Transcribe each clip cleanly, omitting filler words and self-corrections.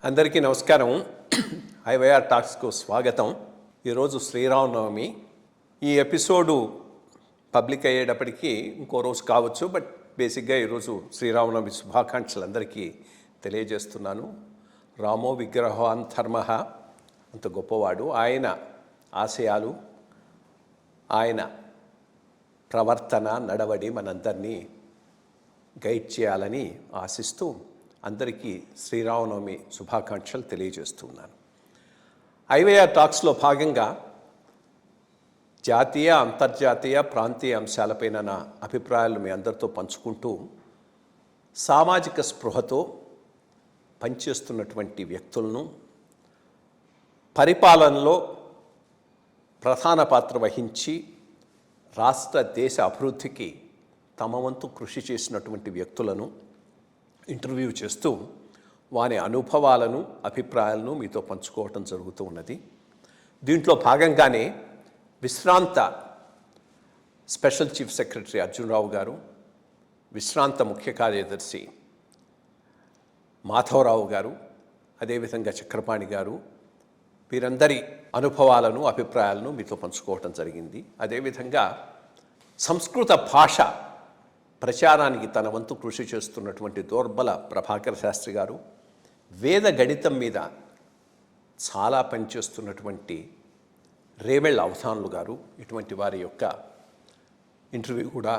అందరికీ నమస్కారం. ఐవైఆర్ టాక్స్కు స్వాగతం. ఈరోజు శ్రీరామనవమి. ఈ ఎపిసోడు పబ్లిక్ అయ్యేటప్పటికీ ఇంకో రోజు కావచ్చు, బట్ బేసిక్గా ఈరోజు శ్రీరామనవమి శుభాకాంక్షలు అందరికీ తెలియజేస్తున్నాను. రామో విగ్రహవాన్ ధర్మః, అంత గొప్పవాడు. ఆయన ఆశయాలు, ఆయన ప్రవర్తన, నడవడి మనందరినీ గైడ్ చేయాలని ఆశిస్తూ అందరికీ శ్రీరామనవమి శుభాకాంక్షలు తెలియజేస్తున్నాను. ఐవైఆర్ టాక్స్లో భాగంగా జాతీయ, అంతర్జాతీయ, ప్రాంతీయ అంశాలపైన నా అభిప్రాయాలు మీ అందరితో పంచుకుంటూ సామాజిక స్పృహతో పనిచేస్తున్నటువంటి వ్యక్తులను, పరిపాలనలో ప్రధాన పాత్ర వహించి రాష్ట్ర దేశ అభివృద్ధికి తమ వంతు కృషి చేసినటువంటి వ్యక్తులను ఇంటర్వ్యూ చేస్తూ వారి అనుభవాలను, అభిప్రాయాలను మీతో పంచుకోవటం జరుగుతూ ఉన్నది. దీంట్లో భాగంగానే విశ్రాంత స్పెషల్ చీఫ్ సెక్రటరీ అర్జునరావు గారు, విశ్రాంత ముఖ్య కార్యదర్శి మాధవరావు గారు, అదేవిధంగా చక్రపాణి గారు, వీరందరి అనుభవాలను, అభిప్రాయాలను మీతో పంచుకోవటం జరిగింది. అదేవిధంగా సంస్కృత భాష ప్రచారానికి తన వంతు కృషి చేస్తున్నటువంటి దోర్బల ప్రభాకర్ శాస్త్రి గారు, వేద గణితం మీద చాలా పనిచేస్తున్నటువంటి రేవెళ్ళ అవధానులు గారు, ఇటువంటి వారి యొక్క ఇంటర్వ్యూ కూడా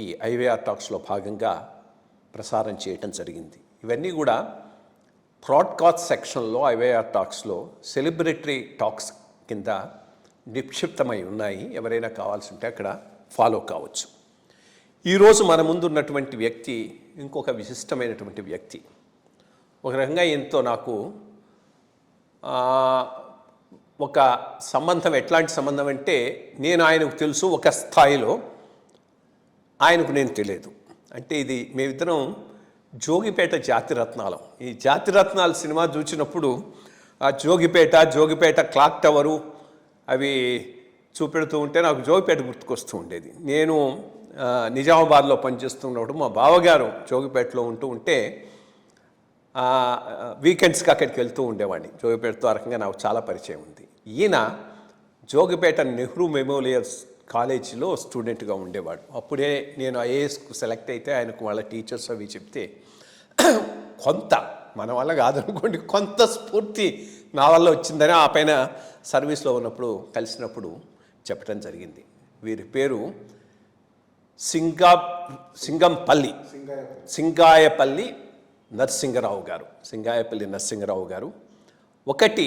ఈ ఐవైఆర్ టాక్స్లో భాగంగా ప్రసారం చేయటం జరిగింది. ఇవన్నీ కూడా బ్రాడ్కాస్ట్ సెక్షన్లో ఐవైఆర్ టాక్స్లో సెలబ్రిటరీ టాక్స్ కింద నిక్షిప్తమై ఉన్నాయి. ఎవరైనా కావాల్సి ఉంటే అక్కడ ఫాలో కావచ్చు. ఈరోజు మన ముందున్నటువంటి వ్యక్తి ఇంకొక విశిష్టమైనటువంటి వ్యక్తి. ఒక రకంగా ఎంతో నాకు ఒక సంబంధం, ఎట్లాంటి సంబంధం అంటే నేను ఆయనకు తెలుసు ఒక స్థాయిలో, ఆయనకు నేను తెలియదు. అంటే ఇది మేమిద్దరం జోగిపేట జాతిరత్నాలం. ఈ జాతిరత్నాలు సినిమా చూసినప్పుడు ఆ జోగిపేట క్లాక్ టవరు అవి చూపెడుతూ ఉంటే నాకు జోగిపేట గుర్తుకొస్తూ ఉండేది. నేను నిజామాబాద్లో పనిచేస్తున్నప్పుడు మా బావగారు జోగిపేటలో ఉంటే వీకెండ్స్కి అక్కడికి వెళ్తూ ఉండేవాడిని. జోగిపేటతో ఆ రకంగా నాకు చాలా పరిచయం ఉంది. ఈయన జోగిపేట నెహ్రూ మెమోరియల్ కాలేజీలో స్టూడెంట్గా ఉండేవాడు. అప్పుడే నేను ఐఏఎస్కు సెలెక్ట్ అయితే ఆయనకు వాళ్ళ టీచర్స్ అవి చెప్తే కొంత, మన వల్ల కాదనుకోండి, కొంత స్ఫూర్తి నా వల్ల వచ్చిందని ఆ పైన సర్వీస్లో ఉన్నప్పుడు కలిసినప్పుడు చెప్పడం జరిగింది. వీరి పేరు సింగాయపల్లి నరసింగరావు గారు. ఒకటి,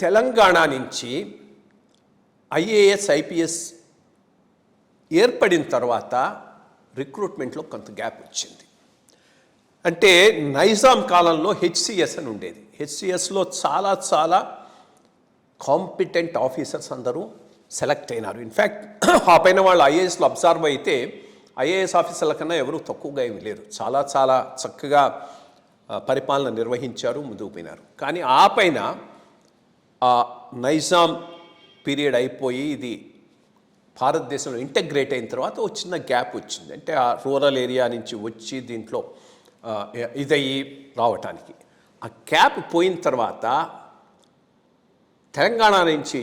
తెలంగాణ నుంచి ఐఏఎస్, ఐపీఎస్ ఏర్పడిన తర్వాత రిక్రూట్మెంట్లో కొంత గ్యాప్ వచ్చింది. అంటే నైజాం కాలంలో హెచ్సిఎస్ అని ఉండేది. హెచ్సిఎస్లో చాలా కాంపిటెంట్ ఆఫీసర్స్ అందరూ సెలెక్ట్ అయినారు. ఇన్ఫ్యాక్ట్ ఆ పైన వాళ్ళు ఐఏఎస్లో అబ్జర్వ్ అయితే ఐఏఎస్ ఆఫీసర్ల కన్నా ఎవరూ తక్కువగా ఏమి లేరు. చాలా చక్కగా పరిపాలన నిర్వహించారు, ముందుకు పోయినారు. కానీ ఆ పైన ఆ నైజాం పీరియడ్ అయిపోయి ఇది భారతదేశంలో ఇంటగ్రేట్ అయిన తర్వాత ఒక చిన్న గ్యాప్ వచ్చింది. అంటే ఆ రూరల్ ఏరియా నుంచి వచ్చి దీంట్లో ఇదయ్యి రావటానికి ఆ గ్యాప్ పోయిన తర్వాత తెలంగాణ నుంచి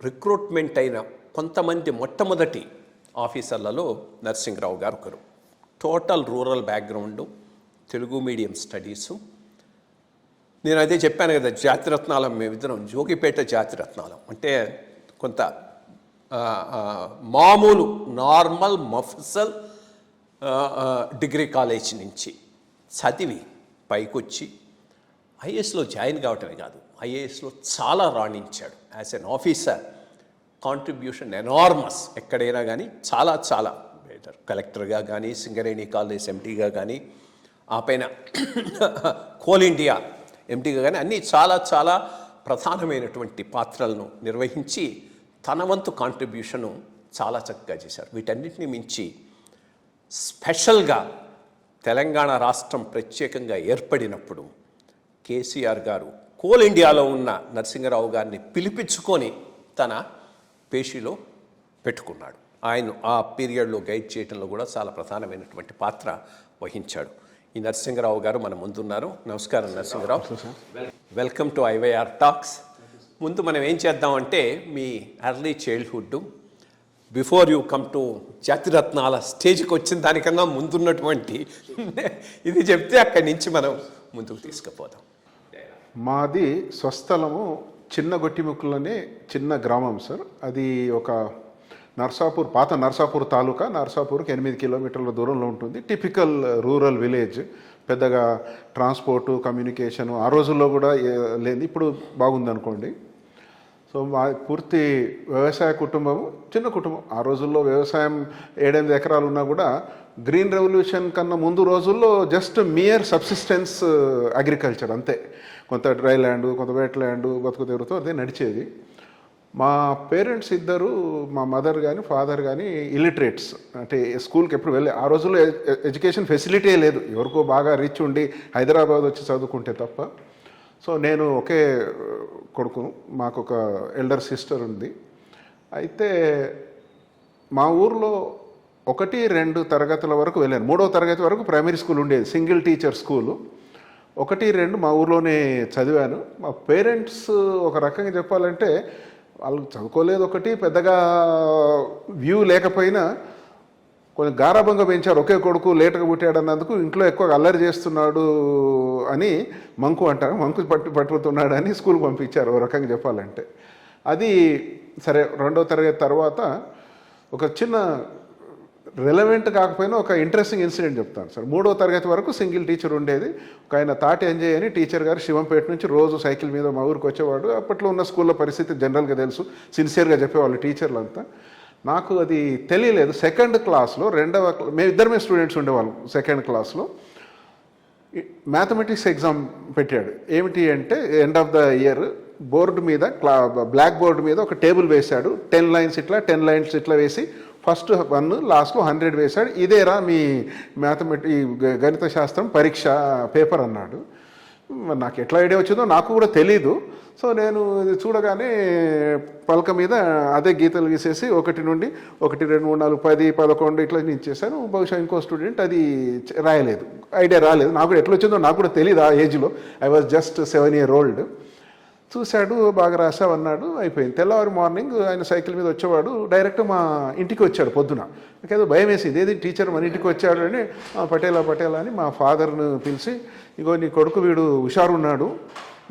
రిక్రూట్మెంట్ అయిన కొంతమంది మొట్టమొదటి ఆఫీసర్లలో నరసింగరావు గారు ఒకరు. Total rural background, Telugu medium studies. నేను అదే చెప్పాను కదా, జాతిరత్నాలం మేమిద్దరం జోగిపేట జాతిరత్నాలం. అంటే కొంత మామూలు నార్మల్ మఫ్సల్ డిగ్రీ కాలేజ్ నుంచి చదివి పైకొచ్చి ఐఏఎస్లో జాయిన్ కావటమే కాదు, ఐఏఎస్లో చాలా రాణించాడు. As an officer contribution enormous. ఎక్కడైనా కానీ చాలా బెటర్. కలెక్టర్గా కానీ, సింగరేణి కాలేజ్ ఎంటీగా కానీ, ఆ పైన కోల్ ఇండియా ఎంటీగా కానీ అన్నీ చాలా ప్రధానమైనటువంటి పాత్రలను నిర్వహించి తన వంతు కాంట్రిబ్యూషను చాలా చక్కగా చేశారు. వీటన్నిటిని మించి స్పెషల్గా తెలంగాణ రాష్ట్రం ప్రత్యేకంగా ఏర్పడినప్పుడు కేసీఆర్ గారు కోల్ ఇండియాలో ఉన్న నరసింగరావు గారిని పిలిపించుకొని తన పేషీలో పెట్టుకున్నాడు. ఆయన ఆ పీరియడ్లో గైడ్ చేయడంలో కూడా చాలా ప్రధానమైనటువంటి పాత్ర వహించాడు. ఈ నరసింహరావు గారు మన ముందున్నారు. నమస్కారం Narasimha Rao, welcome to IYR talks. ముందు మనం ఏం చేద్దామంటే మీ early childhood before you come to జాతిరత్నాల స్టేజ్కి వచ్చిన దానికన్నా ముందున్నటువంటి ఇది చెప్తే అక్కడి నుంచి మనం ముందుకు తీసుకుపోదాం. మాది స్వస్థలము చిన్న గొట్టిముక్కులోనే చిన్న గ్రామం సార్. అది ఒక నర్సాపూర్, పాత నర్సాపూర్ తాలూకా. నర్సాపూర్కి 8 కిలోమీటర్ల దూరంలో ఉంటుంది. Typical rural village. పెద్దగా ట్రాన్స్పోర్టు, కమ్యూనికేషను ఆ రోజుల్లో కూడా లేదు, ఇప్పుడు బాగుందనుకోండి. సో మా పూర్తి వ్యవసాయ కుటుంబము, చిన్న కుటుంబం. ఆ రోజుల్లో వ్యవసాయం 7-8 ఎకరాలు ఉన్నా కూడా గ్రీన్ రెవల్యూషన్ కన్నా ముందు రోజుల్లో జస్ట్ మియర్ సబ్సిస్టెన్స్ అగ్రికల్చర్ అంతే. కొంత డ్రై ల్యాండ్, కొంత వెట్ ల్యాండ్, బతుకు తెరుతో అదే నడిచేది. మా పేరెంట్స్ ఇద్దరు, మా మదర్ కానీ ఫాదర్ కానీ ఇల్లిటరేట్స్, అంటే స్కూల్కి ఎప్పుడు వెళ్ళే. ఆ రోజుల్లో ఎడ్యుకేషన్ ఫెసిలిటీ లేదు, ఎవరికో బాగా రిచ్ ఉండి హైదరాబాద్ వచ్చి చదువుకుంటే తప్ప. సో నేను ఒకే కొడుకు, మాకు ఒక ఎల్డర్ సిస్టర్ ఉంది. అయితే మా ఊర్లో 1-2 తరగతుల వరకు వెళ్ళాను. 3వ తరగతి వరకు ప్రైమరీ స్కూల్ ఉండేది, సింగిల్ టీచర్ స్కూలు. 1-2 మా ఊర్లోనే చదివాను. మా పేరెంట్స్ ఒక రకంగా చెప్పాలంటే వాళ్ళు చదువుకోలేదు, ఒకటి పెద్దగా వ్యూ లేకపోయినా కొంచెం గారాబంగా పెంచారు. ఒకే కొడుకు లేటుగా పుట్టాడు అన్నందుకు ఇంట్లో ఎక్కువ అల్లరి చేస్తున్నాడు అని మంకు అంటారు, మంకు పట్టుతున్నాడు అని స్కూల్కి పంపించారు ఒక రకంగా చెప్పాలంటే. అది సరే. 2వ తరగతి తర్వాత ఒక చిన్న రిలవెంట్ కాకపోయినా ఒక ఇంట్రెస్టింగ్ ఇన్సిడెంట్ చెప్తాను సార్. 3వ తరగతి వరకు సింగిల్ టీచర్ ఉండేది. ఒక ఆయన తాటి ఎంజాయ్ అని టీచర్ గారు శివంపేట నుంచి రోజు సైకిల్ మీద మా ఊరికి వచ్చేవాడు. అప్పట్లో ఉన్న స్కూల్లో పరిస్థితి జనరల్గా తెలుసు, సిన్సియర్గా చెప్పేవాళ్ళు టీచర్లు అంతా. నాకు అది తెలియలేదు. 2nd క్లాస్లో మేము ఇద్దరమే స్టూడెంట్స్ ఉండేవాళ్ళం. 2nd క్లాస్లో మ్యాథమెటిక్స్ ఎగ్జామ్ పెట్టాడు. ఏమిటి అంటే end of the year board మీద, బ్లాక్ బోర్డు మీద ఒక టేబుల్ వేశాడు. 10 లైన్స్ ఇట్లా, 10 లైన్స్ ఇట్లా వేసి ఫస్ట్ 1, లాస్ట్లో 100 వేశాడు. ఇదేరా మీ గణిత శాస్త్రం పరీక్ష పేపర్ అన్నాడు. నాకు ఎట్లా ఐడియా వచ్చిందో నాకు కూడా తెలీదు. సో నేను ఇది చూడగానే పలక మీద అదే గీతలు గీసేసి 1 నుండి 1, 2, 3, 4, 10, 11 ఇట్లా నేను చేశాను. బహుశా ఇంకో స్టూడెంట్ అది రాయలేదు, ఐడియా రాలేదు. నాకు కూడా ఎట్లా వచ్చిందో నాకు కూడా తెలియదు ఆ ఏజ్లో. I was just 7 years old. చూశాడు, బాగా రాసావు అన్నాడు, అయిపోయింది. తెల్లవారు మార్నింగ్ ఆయన సైకిల్ మీద వచ్చేవాడు. డైరెక్ట్ మా ఇంటికి వచ్చాడు పొద్దున. నాకేదో భయం వేసింది, ఏది టీచర్ మన ఇంటికి వచ్చాడు అని. పటేలా అని మా ఫాదర్ను పిలిచి, ఇగో నీ కొడుకు వీడు హుషారున్నాడు,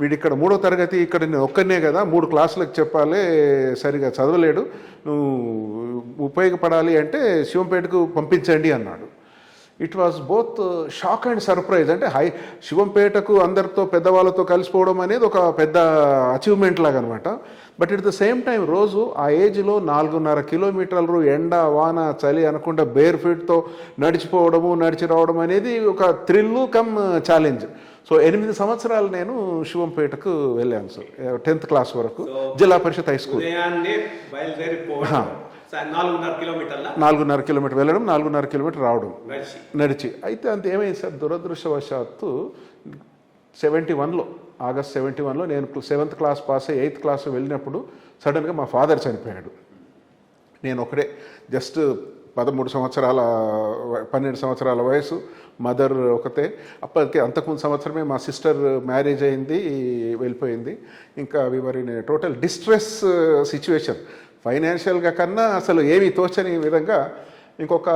వీడు ఇక్కడ 3వ తరగతి, ఇక్కడ నేను ఒక్కనే కదా 3 క్లాసులకు చెప్పాలి, సరిగా చదవలేడు, నువ్వు ఉపయోగపడాలి అంటే శివంపేటకు పంపించండి అన్నాడు. It was both shock and surprise. అంటే శివంపేటకు అందరితో పెద్దవాళ్ళతో కలిసిపోవడం అనేది ఒక పెద్ద అచీవ్మెంట్ లాగా అనమాట. But at the same time రోజు ఆ ఏజ్లో 4.5 కిలోమీటర్లు ఎండ వాన చలి అనకుండా బేర్ ఫీట్తో నడిచిపోవడము, నడిచి రావడం అనేది ఒక థ్రిల్లు కమ్ ఛాలెంజ్. సో 8 సంవత్సరాలు నేను శివంపేటకు వెళ్ళాను సార్. 10th క్లాస్ వరకు జిల్లా పరిషత్ హై స్కూల్. 4.5 కిలోమీటర్ వెళ్ళడం, 4.5 కిలోమీటర్ రావడం నడిచి. అయితే అంత ఏమైంది సార్, దురదృష్టవశాత్తు 71లో, ఆగస్ట్ 71లో నేను 7th క్లాస్ పాస్ అయ్యి 8th క్లాస్ వెళ్ళినప్పుడు సడన్గా మా ఫాదర్ చనిపోయాడు. నేను ఒకడే, జస్ట్ 12 సంవత్సరాల వయసు, మదర్ ఒకతే. అప్పటికే అంతకుముందు సంవత్సరమే మా సిస్టర్ మ్యారేజ్ అయింది, వెళ్ళిపోయింది. ఇంకా we were in total distress situation. ఫైనాన్షియల్గా కన్నా అసలు ఏమీ తోచని విధంగా ఇంకొక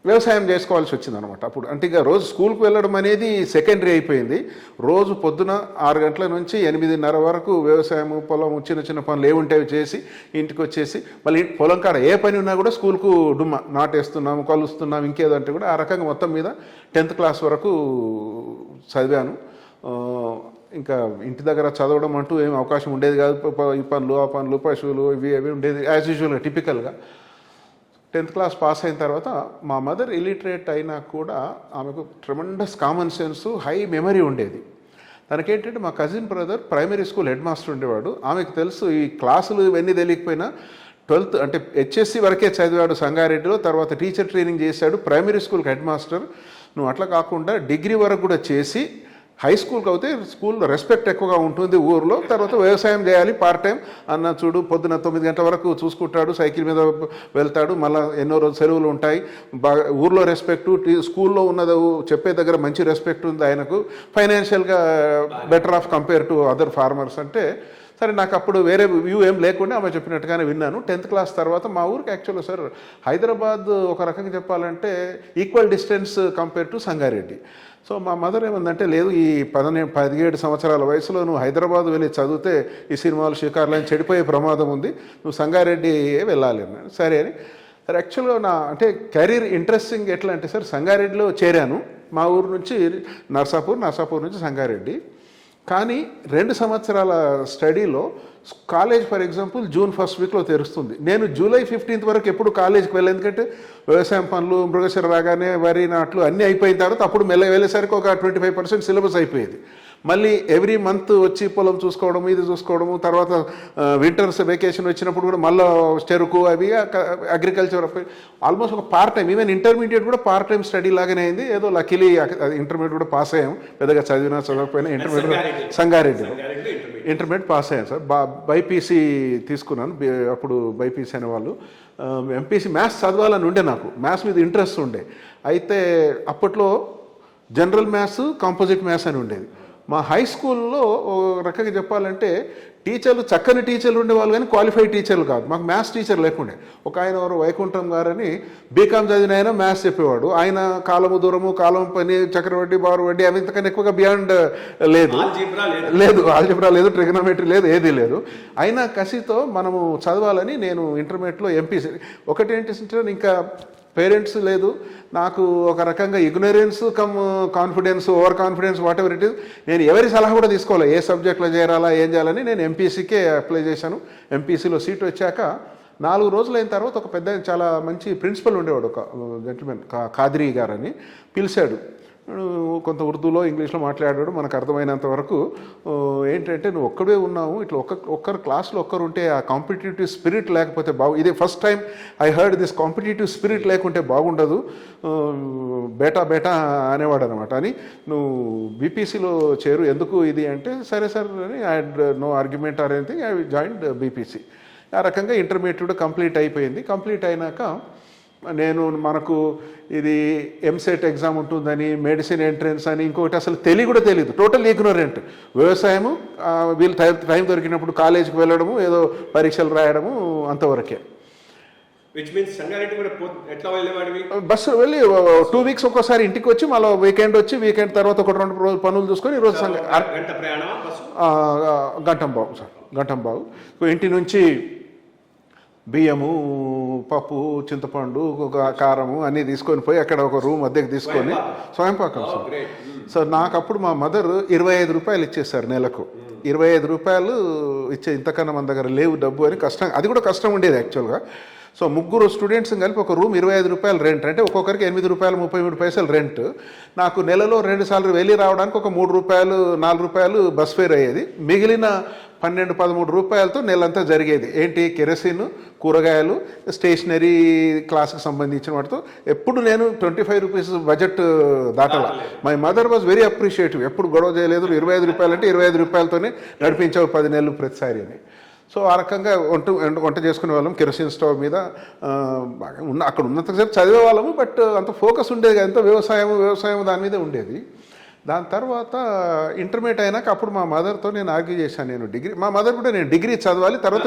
వ్యవసాయం చేసుకోవాల్సి వచ్చిందనమాట. అప్పుడు అంటే ఇక రోజు స్కూల్కి వెళ్ళడం అనేది సెకండరీ అయిపోయింది. రోజు పొద్దున 6 గంటల నుంచి 8:30 వరకు వ్యవసాయము, పొలం, చిన్న పనులు ఏముంటాయో చేసి ఇంటికి వచ్చేసి మళ్ళీ పొలం కాడ ఏ పని ఉన్నా కూడా స్కూల్కు డుమ్మ, నాటేస్తున్నాము, కలుస్తున్నాము, ఇంకేదంటే కూడా ఆ రకంగా మొత్తం మీద 10th క్లాస్ వరకు చదివాను. ఇంకా ఇంటి దగ్గర చదవడం అంటూ ఏం అవకాశం ఉండేది కాదు. ఈ పనులు, ఆ పనులు, పశువులు, ఇవి ఉండేది యాజ్ యూజువల్గా టిపికల్గా. 10th క్లాస్ పాస్ అయిన తర్వాత మా మదర్ ఇలిటరేట్ అయినా కూడా ఆమెకు tremendous common sense, high memory ఉండేది. తనకేంటంటే మా cousin brother primary school head master ఉండేవాడు. ఆమెకు తెలుసు ఈ క్లాసులు ఇవన్నీ తెలియకపోయినా 12th అంటే హెచ్ఎస్సి వరకే చదివాడు సంగారెడ్డిలో. తర్వాత టీచర్ ట్రైనింగ్ చేశాడు, ప్రైమరీ స్కూల్కి హెడ్ మాస్టర్. నువ్వు అట్లా కాకుండా డిగ్రీ వరకు కూడా చేసి హై స్కూల్కి అయితే స్కూల్లో రెస్పెక్ట్ ఎక్కువగా ఉంటుంది ఊర్లో. తర్వాత వ్యవసాయం చేయాలి పార్ట్ టైం అన్న చూడు, పొద్దున 9 గంటల వరకు చూసుకుంటాడు, సైకిల్ మీద వెళ్తాడు, మళ్ళీ ఎన్నో రోజు సెలవులు ఉంటాయి, బాగా ఊర్లో రెస్పెక్టు, స్కూల్లో ఉన్నది చెప్పే దగ్గర మంచి రెస్పెక్ట్ ఉంది ఆయనకు, ఫైనాన్షియల్గా better of compare to other farmers అంటే సరే. నాకు అప్పుడు వేరే వ్యూ ఏం లేకుండా ఆమె చెప్పినట్టుగానే విన్నాను. 10th క్లాస్ తర్వాత మా ఊరికి యాక్చువల్గా సార్ హైదరాబాద్ ఒక రకంగా చెప్పాలంటే equal distance compare to Sangareddy. So మా మదర్ ఏమందంటే, లేదు ఈ 17 సంవత్సరాల వయసులో నువ్వు హైదరాబాద్ వెళ్ళి చదివితే ఈ సినిమాలు షికార్లు చెడిపోయే ప్రమాదం ఉంది, నువ్వు సంగారెడ్డి వెళ్ళాలి అన్నాడు. సరే అని. సార్ యాక్చువల్గా నా అంటే కెరీర్ ఇంట్రెస్టింగ్ ఎట్లా అంటే సార్, సంగారెడ్డిలో చేరాను. మా ఊరు నుంచి నర్సాపూర్ నుంచి సంగారెడ్డి. కానీ 2 సంవత్సరాల స్టడీలో college for example June 1st వీక్లో తెరుస్తుంది. నేను జూలై 15th వరకు ఎప్పుడు కాలేజ్కి వెళ్ళాను, ఎందుకంటే వ్యవసాయం పనులు, మృగశిర రాగానే వరి నాట్లు అన్నీ అయిపోయిన తర్వాత అప్పుడు వెళ్ళేసరికి ఒక 25% సిలబస్ అయిపోయేది. మళ్ళీ ఎవ్రీ మంత్ వచ్చి పొలం చూసుకోవడం, ఇది చూసుకోవడము, తర్వాత వింటర్స్ వెకేషన్ వచ్చినప్పుడు కూడా మళ్ళీ చెరుకు అవి అగ్రికల్చర్ ఆల్మోస్ట్ ఒక పార్ట్ టైం, ఈవెన్ ఇంటర్మీడియట్ కూడా పార్ట్ టైం స్టడీ లాగానే అయింది. ఏదో లక్కీలీ ఇంటర్మీడియట్ కూడా పాస్ అయ్యాం, పెద్దగా చదవకపోయినా ఇంటర్మీడియట్ సంగారెడ్డి ఇంటర్మీడియట్ పాస్ అయ్యాను సార్. బైపీసీ తీసుకున్నాను, అప్పుడు బైపీసీ అనేవాళ్ళు. ఎంపీసీ మ్యాథ్స్ చదవాలని ఉండే, నాకు మ్యాథ్స్ మీద ఇంట్రెస్ట్ ఉండే. అయితే అప్పట్లో జనరల్ మ్యాథ్స్, కాంపోజిట్ మ్యాథ్స్ అని ఉండేది. మా హై స్కూల్లో రకంగా చెప్పాలంటే టీచర్లు చక్కని టీచర్లు ఉండేవాళ్ళు, కానీ క్వాలిఫైడ్ టీచర్లు కాదు. మాకు మ్యాథ్స్ టీచర్ లేకుండే. ఒక ఆయన ఎవరు వైకుంఠం గారని బీకామ్ చదివిన ఆయన మ్యాథ్స్ చెప్పేవాడు. ఆయన కాలము దూరము, కాలం పని, చక్రవడ్డీ, బారు వడ్డీ అవి ఇంతకన్నా ఎక్కువగా బియాండ్ లేదు, ఆల్జిబ్రా లేదు, ట్రిగనోమెట్రీ లేదు, ఏదీ లేదు. అయినా కసితో మనము చదవాలని నేను ఇంటర్మీడియట్లో ఎంపీసీ. ఒకటేంటి ఇంకా పేరెంట్స్ లేదు, నాకు ఒక రకంగా ignorance come confidence, over confidence, what ever it is. నేను ఎవరి సలహా కూడా తీసుకోవాలి, ఏ సబ్జెక్ట్లో చేరాలా ఏం చేయాలని. నేను ఎంపీసీకే అప్లై చేశాను. ఎంపీసీలో సీట్ వచ్చాక 4 రోజులు అయిన తర్వాత ఒక పెద్ద చాలా మంచి ప్రిన్సిపల్ ఉండేవాడు, ఒక జెంటిల్మెన్ ఖాద్రీ గారని, పిలిచాడు. కొంత ఉర్దూలో ఇంగ్లీష్లో మాట్లాడాడు. మనకు అర్థమైనంత వరకు ఏంటంటే, నువ్వు ఒక్కడే ఉన్నావు, ఇట్లా ఒక్కరు క్లాస్లో ఒక్కరు ఉంటే ఆ కాంపిటేటివ్ స్పిరిట్ లేకపోతే ఇది first time I heard this competitive spirit లేకుంటే బాగుండదు, బేటా అనేవాడు అనమాట. అని నువ్వు బీపీసీలో చేరు, ఎందుకు ఇది అంటే, సరే సార్ అని I had no argument or anything, I joined BPC. ఆ రకంగా ఇంటర్మీడియట్ కంప్లీట్ అయిపోయింది. కంప్లీట్ అయినాక మనకు ఇది ఎంసెట్ ఎగ్జామ్ ఉంటుందని, మెడిసిన్ ఎంట్రన్స్ అని, ఇంకొకటి అసలు కూడా తెలియదు, టోటల్ ఇగ్నోరెంట్. వ్యవసాయము, వీళ్ళు టైం దొరికినప్పుడు కాలేజీకి వెళ్ళడము, ఏదో పరీక్షలు రాయడము, అంతవరకే. బస్సు వెళ్ళి 2 వీక్స్ ఒక్కోసారి ఇంటికి వచ్చి మళ్ళీ వీకెండ్ తర్వాత ఒక 2 రోజులు పనులు చూసుకొని ఈరోజు గంటంబావు ఇంటి నుంచి బియ్యము, పప్పు, చింతపండు, కారము అన్నీ తీసుకొని పోయి అక్కడ ఒక రూమ్ అద్దెకి తీసుకొని స్వయంపాకం సార్. సో నాకు అప్పుడు మా మదర్ 25 రూపాయలు ఇచ్చేసారు నెలకు. 25 రూపాయలు ఇచ్చే, ఇంతకన్నా మన దగ్గర లేవు డబ్బు అని కష్టం, అది కూడా కష్టం ఉండేది యాక్చువల్గా. సో 3 స్టూడెంట్స్ కలిపి ఒక రూమ్ 25 రూపాయలు రెంట్, అంటే ఒక్కొక్కరికి 8 రూపాయలు 33 పైసలు రెంట్. నాకు నెలలో 2 సార్లు వెళ్ళి రావడానికి ఒక 3 రూపాయలు 4 రూపాయలు బస్ ఫేర్ అయ్యేది. మిగిలిన 12-13 రూపాయలతో నెలంతా జరిగేది. ఏంటి, కెరసిన్, కూరగాయలు, స్టేషనరీ, క్లాస్కి సంబంధించిన వాటితో. ఎప్పుడు నేను 25 రూపీస్ బడ్జెట్ దాటాల. My mother was very appreciative, ఎప్పుడు గొడవ చేయలేదు. 25 రూపాయలు అంటే 25 రూపాయలతోనే నడిపించావు 10 నెలలు ప్రతిసారి అని. సో ఆ రకంగా వంట చేసుకునే వాళ్ళం కెరసిన్ స్టవ్ మీద. బాగా అక్కడ ఉన్నంతసేపు చదివే వాళ్ళము, బట్ అంత ఫోకస్ ఉండేది కదా, అంత వ్యవసాయం దాని మీదే ఉండేది. దాని తర్వాత ఇంటర్మీడియట్ అయినాక అప్పుడు మా మదర్తో నేను ఆర్గ్యూ చేశాను. నేను డిగ్రీ, మా మదర్ కూడా నేను డిగ్రీ చదవాలి, తర్వాత